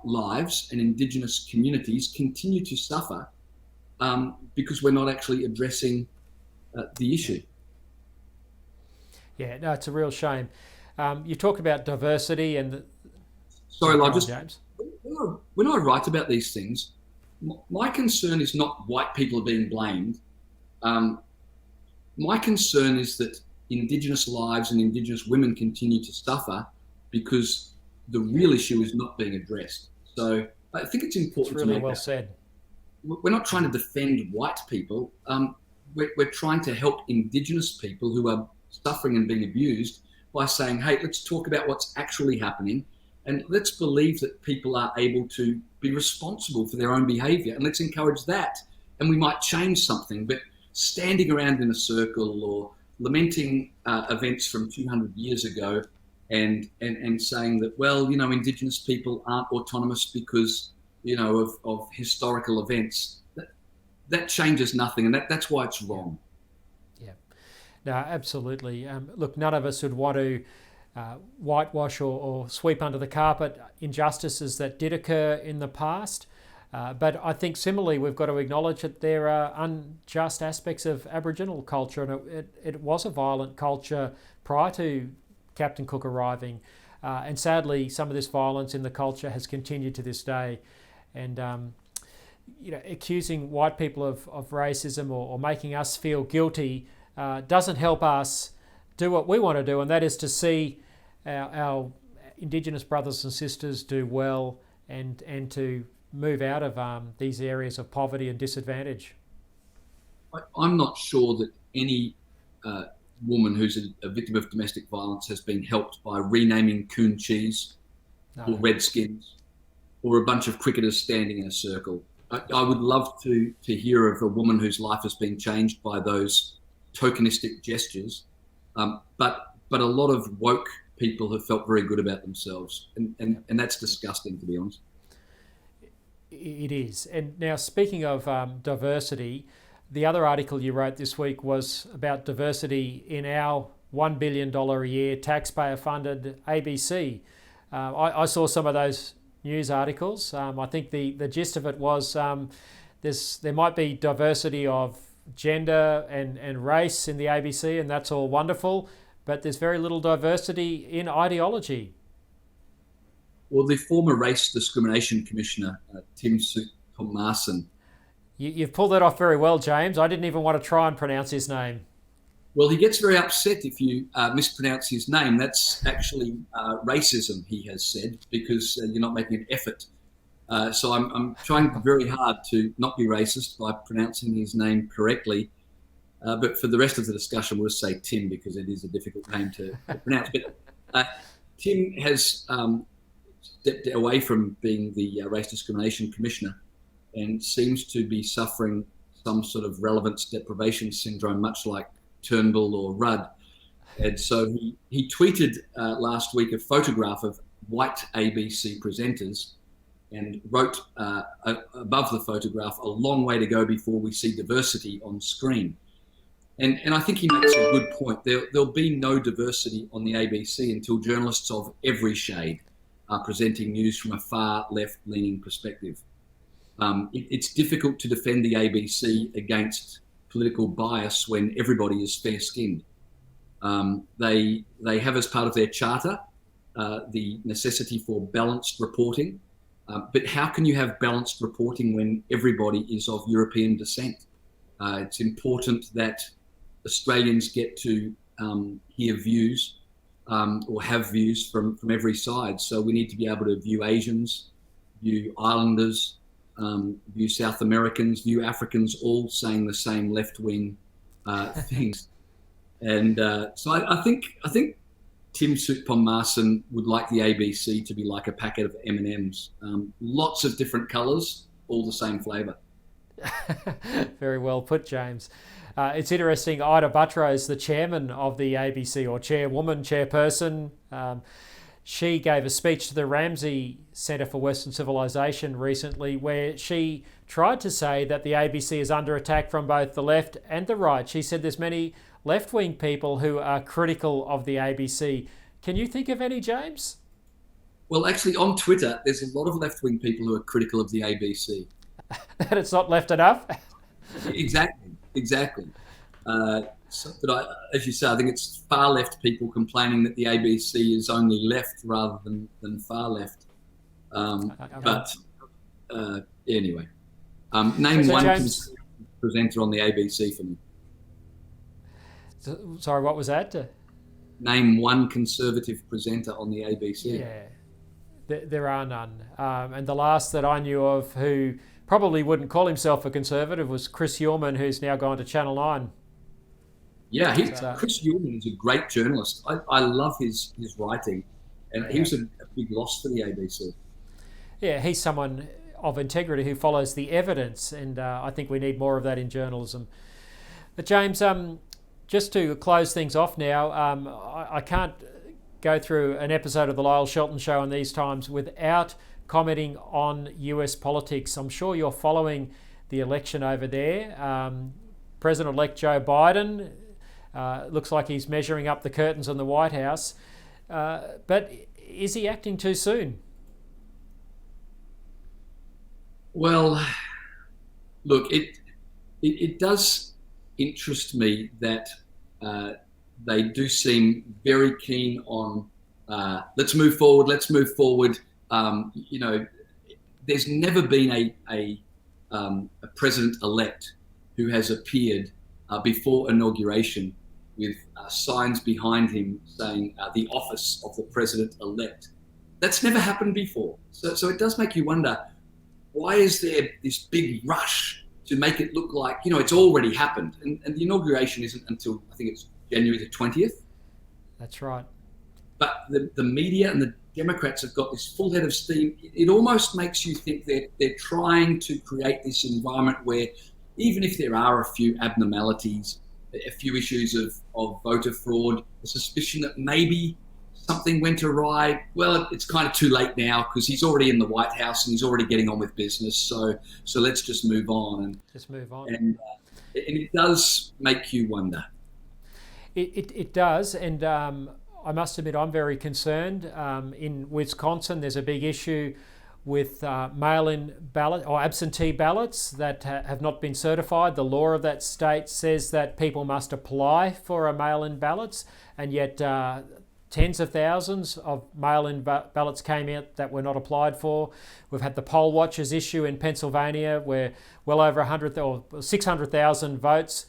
lives and Indigenous communities continue to suffer because we're not actually addressing the issue. Yeah, no, it's a real shame. You talk about diversity and... Sorry, Lyle, James. When I write about these things, my concern is not white people are being blamed. My concern is that Indigenous lives and Indigenous women continue to suffer because the real issue is not being addressed. So I think it's important to make well that said. We're not trying to defend white people. We're trying to help Indigenous people who are suffering and being abused by saying, hey, let's talk about what's actually happening, and let's believe that people are able to be responsible for their own behaviour, and let's encourage that, and we might change something. But standing around in a circle or lamenting events from 200 years ago and saying that, well, Indigenous people aren't autonomous because, of historical events, that changes nothing, and that's why it's wrong. Yeah, no, absolutely. Look, none of us would want to whitewash or sweep under the carpet injustices that did occur in the past. But I think similarly we've got to acknowledge that there are unjust aspects of Aboriginal culture, and it was a violent culture prior to Captain Cook arriving. And sadly, some of this violence in the culture has continued to this day. And accusing white people of racism or making us feel guilty doesn't help us do what we want to do, and that is to see our Indigenous brothers and sisters do well and to move out of these areas of poverty and disadvantage. I'm not sure that any woman who's a victim of domestic violence has been helped by renaming coon cheese or Redskins or a bunch of cricketers standing in a circle. I would love to hear of a woman whose life has been changed by those tokenistic gestures, but a lot of woke people have felt very good about themselves, and that's disgusting, to be honest. It is. And now, speaking of diversity, the other article you wrote this week was about diversity in our $1 billion a year taxpayer-funded ABC. I saw some of those news articles. I think the gist of it was there might be diversity of gender and race in the ABC, and that's all wonderful, but there's very little diversity in ideology. Well, the former Race Discrimination Commissioner, Tim Thomason. You've pulled that off very well, James. I didn't even want to try and pronounce his name. Well, he gets very upset if you mispronounce his name. That's actually racism, he has said, because you're not making an effort. So I'm trying very hard to not be racist by pronouncing his name correctly. But for the rest of the discussion, we'll just say Tim, because it is a difficult name to pronounce. But Tim has stepped away from being the Race Discrimination Commissioner and seems to be suffering some sort of relevance deprivation syndrome, much like Turnbull or Rudd. And so he tweeted last week a photograph of white ABC presenters and wrote above the photograph, "A long way to go before we see diversity on screen." And I think he makes a good point. There'll be no diversity on the ABC until journalists of every shade are presenting news from a far left-leaning perspective. It's difficult to defend the ABC against political bias when everybody is fair-skinned. They have as part of their charter the necessity for balanced reporting, But how can you have balanced reporting when everybody is of European descent? It's important that Australians get to hear views or have views from every side. So we need to be able to view Asians, view Islanders, view South Americans, view Africans, all saying the same left-wing things. And so I think Tim Soutphommasson would like the ABC to be like a packet of M&Ms. Lots of different colours, all the same flavour. Very well put, James. It's interesting, Ida Buttrose, the chairman of the ABC, or chairwoman, chairperson, she gave a speech to the Ramsay Centre for Western Civilization recently where she tried to say that the ABC is under attack from both the left and the right. She said there's many left-wing people who are critical of the ABC. Can you think of any, James? Well, actually, on Twitter, there's a lot of left-wing people who are critical of the ABC. That it's not left enough? Exactly. But as you say, I think it's far left people complaining that the ABC is only left rather than far left. Anyway, name one James, presenter on the ABC for me. Sorry, what was that? Name one Conservative presenter on the ABC. Yeah, there are none. And the last that I knew of who probably wouldn't call himself a Conservative was Chris Uhlmann, who's now gone to Channel 9. Yeah, Chris Uhlmann is a great journalist. I love his writing, and he was a big loss for the ABC. Yeah, he's someone of integrity who follows the evidence, and I think we need more of that in journalism. But James, just to close things off now, I can't go through an episode of the Lyle Shelton Show in these times without commenting on US politics. I'm sure you're following the election over there. President-elect Joe Biden looks like he's measuring up the curtains in the White House. But is he acting too soon? Well, look, it does interest me that they do seem very keen on let's move forward. There's never been a president-elect who has appeared before inauguration with signs behind him saying the office of the president-elect. That's never happened before. So it does make you wonder, why is there this big rush to make it look like, it's already happened? And the inauguration isn't until, I think it's January the 20th. That's right. But the media and the Democrats have got this full head of steam. It almost makes you think they're trying to create this environment where even if there are a few abnormalities, a few issues of voter fraud, a suspicion that maybe something went awry, well, it's kind of too late now because he's already in the White House and he's already getting on with business. So let's just move on. And it does make you wonder. It does, and I must admit I'm very concerned. In Wisconsin, there's a big issue with mail-in ballot or absentee ballots that have not been certified. The law of that state says that people must apply for a mail-in ballots, and yet tens of thousands of mail-in ballots came out that were not applied for. We've had the poll watchers issue in Pennsylvania where well over 600,000 votes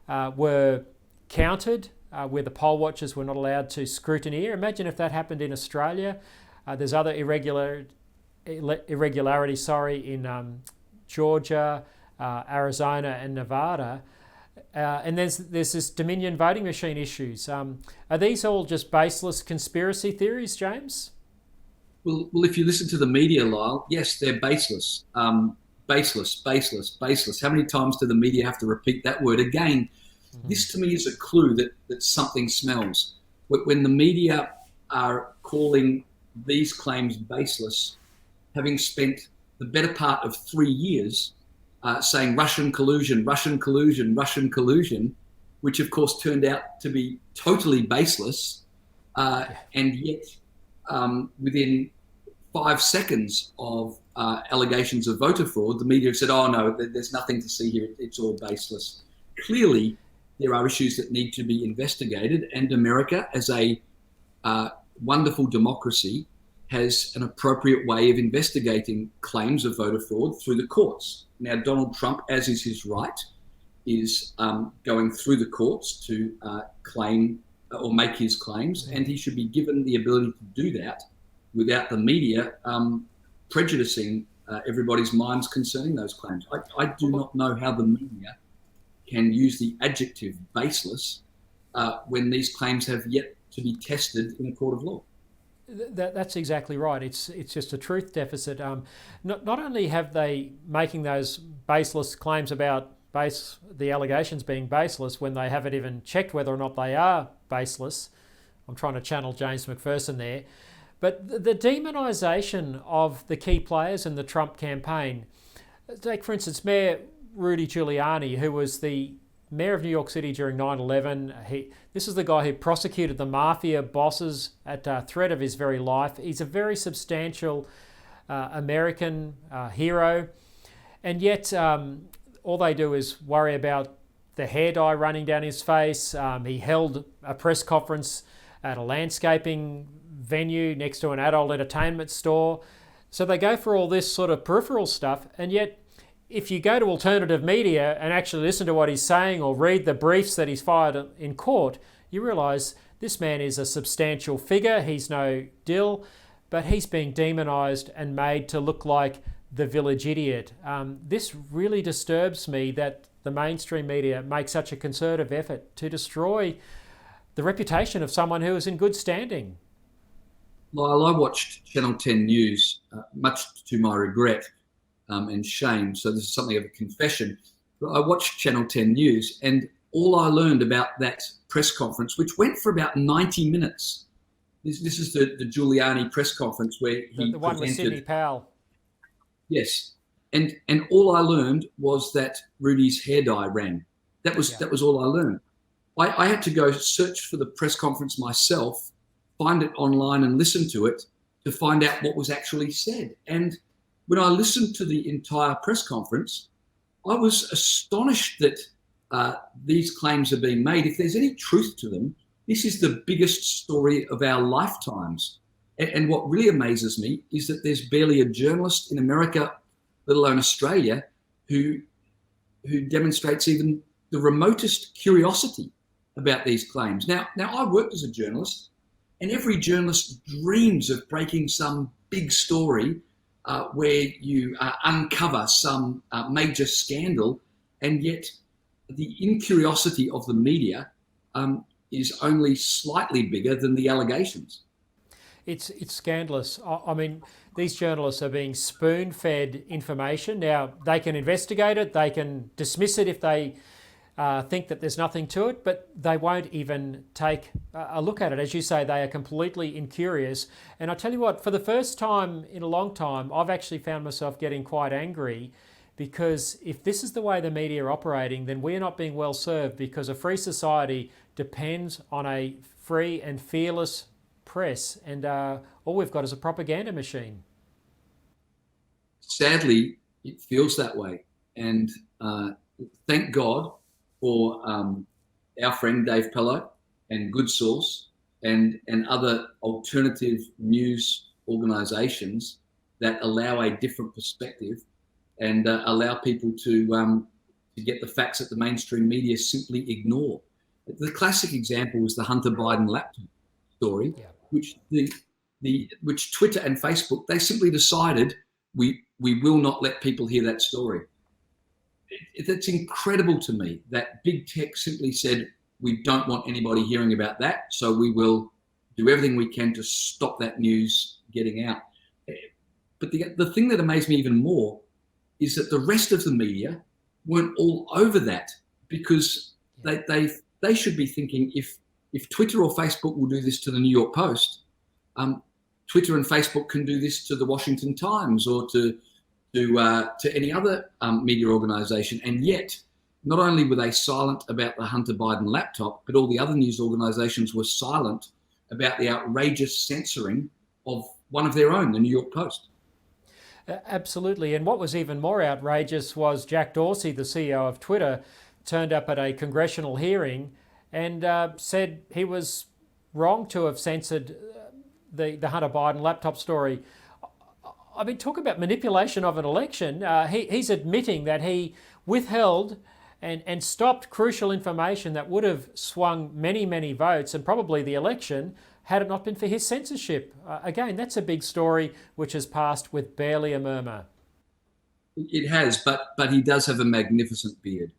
were counted where the poll watchers were not allowed to scrutineer. Imagine if that happened in Australia. There's other irregularities in Georgia, Arizona and Nevada. And there's this Dominion voting machine issues. Are these all just baseless conspiracy theories, James? Well, if you listen to the media, Lyle, yes, they're baseless. Baseless. How many times do the media have to repeat that word again? Mm-hmm. This to me is a clue that something smells. When the media are calling these claims baseless, having spent the better part of 3 years saying Russian collusion, which of course turned out to be totally baseless. And yet within 5 seconds of allegations of voter fraud, the media have said, oh no, there's nothing to see here, it's all baseless. Clearly, there are issues that need to be investigated, and America, as a wonderful democracy, has an appropriate way of investigating claims of voter fraud through the courts. Now, Donald Trump, as is his right, is going through the courts to claim or make his claims, and he should be given the ability to do that without the media prejudicing everybody's minds concerning those claims. I do not know how the media can use the adjective baseless when these claims have yet to be tested in a court of law. That's exactly right. It's just a truth deficit. Not only have they making those baseless claims about the allegations being baseless when they haven't even checked whether or not they are baseless. I'm trying to channel James Macpherson there. But the demonisation of the key players in the Trump campaign, take for instance Mayor Rudy Giuliani, who was the Mayor of New York City during 9/11. This is the guy who prosecuted the mafia bosses at threat of his very life. He's a very substantial American hero. And yet all they do is worry about the hair dye running down his face. He held a press conference at a landscaping venue next to an adult entertainment store. So they go for all this sort of peripheral stuff, and yet if you go to alternative media and actually listen to what he's saying or read the briefs that he's filed in court, you realise this man is a substantial figure. He's no dill, but he's being demonised and made to look like the village idiot. This really disturbs me that the mainstream media make such a concerted effort to destroy the reputation of someone who is in good standing. Lyle, I watched Channel 10 News, much to my regret and shame, so this is something of a confession. But I watched Channel 10 News, and all I learned about that press conference, which went for about 90 minutes. This is the Giuliani press conference where he the one with Sidney Powell. Yes, and all I learned was that Rudy's hair dye ran. That was all I learned. I had to go search for the press conference myself, find it online and listen to it to find out what was actually said. And when I listened to the entire press conference, I was astonished that these claims are being made. If there's any truth to them, this is the biggest story of our lifetimes. And what really amazes me is that there's barely a journalist in America, let alone Australia, who demonstrates even the remotest curiosity about these claims. Now I worked as a journalist, and every journalist dreams of breaking some big story where you uncover some major scandal, and yet the incuriosity of the media is only slightly bigger than the allegations. It's scandalous. I mean, these journalists are being spoon-fed information. Now, they can investigate it, they can dismiss it if they think that there's nothing to it, but they won't even take a look at it. As you say, they are completely incurious. And I tell you what, for the first time in a long time, I've actually found myself getting quite angry, because if this is the way the media are operating, then we're not being well served, because a free society depends on a free and fearless press, and all we've got is a propaganda machine. Sadly, it feels that way. And thank God for our friend Dave Pello and Good Source and other alternative news organisations that allow a different perspective and allow people to get the facts that the mainstream media simply ignore. The classic example was the Hunter Biden laptop story, which which Twitter and Facebook, they simply decided we will not let people hear that story. It's incredible to me that big tech simply said, we don't want anybody hearing about that, so we will do everything we can to stop that news getting out. But the thing that amazed me even more is that the rest of the media weren't all over that, because they should be thinking, if Twitter or Facebook will do this to the New York Post, Twitter and Facebook can do this to the Washington Times or to any other media organisation. And yet, not only were they silent about the Hunter Biden laptop, but all the other news organisations were silent about the outrageous censoring of one of their own, the New York Post. Absolutely. And what was even more outrageous was Jack Dorsey, the CEO of Twitter, turned up at a congressional hearing and said he was wrong to have censored the Hunter Biden laptop story. I mean, talk about manipulation of an election. He's admitting that he withheld and stopped crucial information that would have swung many, many votes and probably the election had it not been for his censorship. Again, that's a big story which has passed with barely a murmur. It has, but he does have a magnificent beard.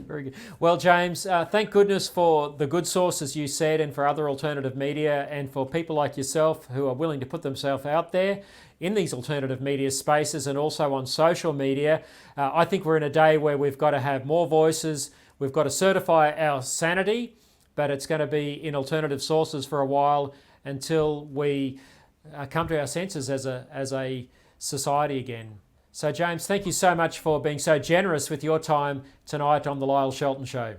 Very good. Well, James, thank goodness for the good source, as you said, and for other alternative media, and for people like yourself who are willing to put themselves out there in these alternative media spaces and also on social media. I think we're in a day where we've got to have more voices. We've got to certify our sanity, but it's going to be in alternative sources for a while until we come to our senses as a society again. So, James, thank you so much for being so generous with your time tonight on the Lyle Shelton Show.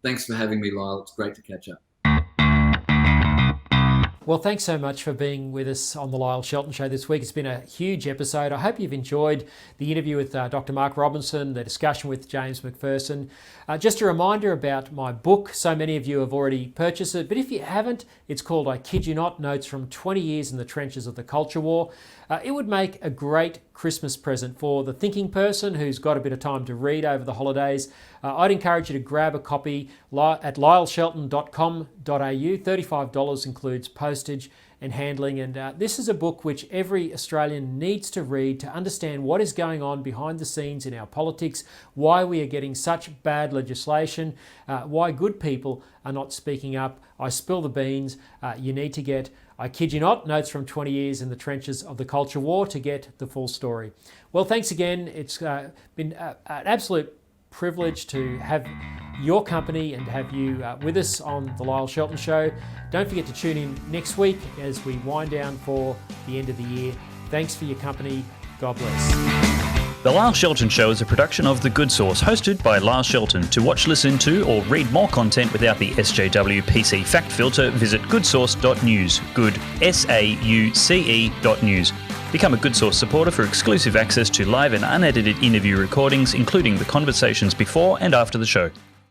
Thanks for having me, Lyle. It's great to catch up. Well, thanks so much for being with us on the Lyle Shelton Show this week. It's been a huge episode. I hope you've enjoyed the interview with Dr. Mark Robinson, the discussion with James Macpherson. Just a reminder about my book. So many of you have already purchased it, but if you haven't, it's called I Kid You Not, Notes from 20 Years in the Trenches of the Culture War. It would make a great Christmas present for the thinking person who's got a bit of time to read over the holidays. I'd encourage you to grab a copy at lyleshelton.com.au. $35 includes postage and handling, and this is a book which every Australian needs to read to understand what is going on behind the scenes in our politics, why we are getting such bad legislation, why good people are not speaking up. I spill the beans. You need to get I Kid You Not, Notes from 20 Years in the Trenches of the Culture War to get the full story. Well, thanks again. It's been an absolute privilege to have your company and have you with us on the Lyle Shelton Show. Don't forget to tune in next week as we wind down for the end of the year. Thanks for your company. God bless. The Lyle Shelton Show is a production of The Good Source, hosted by Lyle Shelton. To watch, listen to, or read more content without the SJW PC fact filter, visit goodsource.news. Good, SAUCE.news. Become a Good Source supporter for exclusive access to live and unedited interview recordings, including the conversations before and after the show.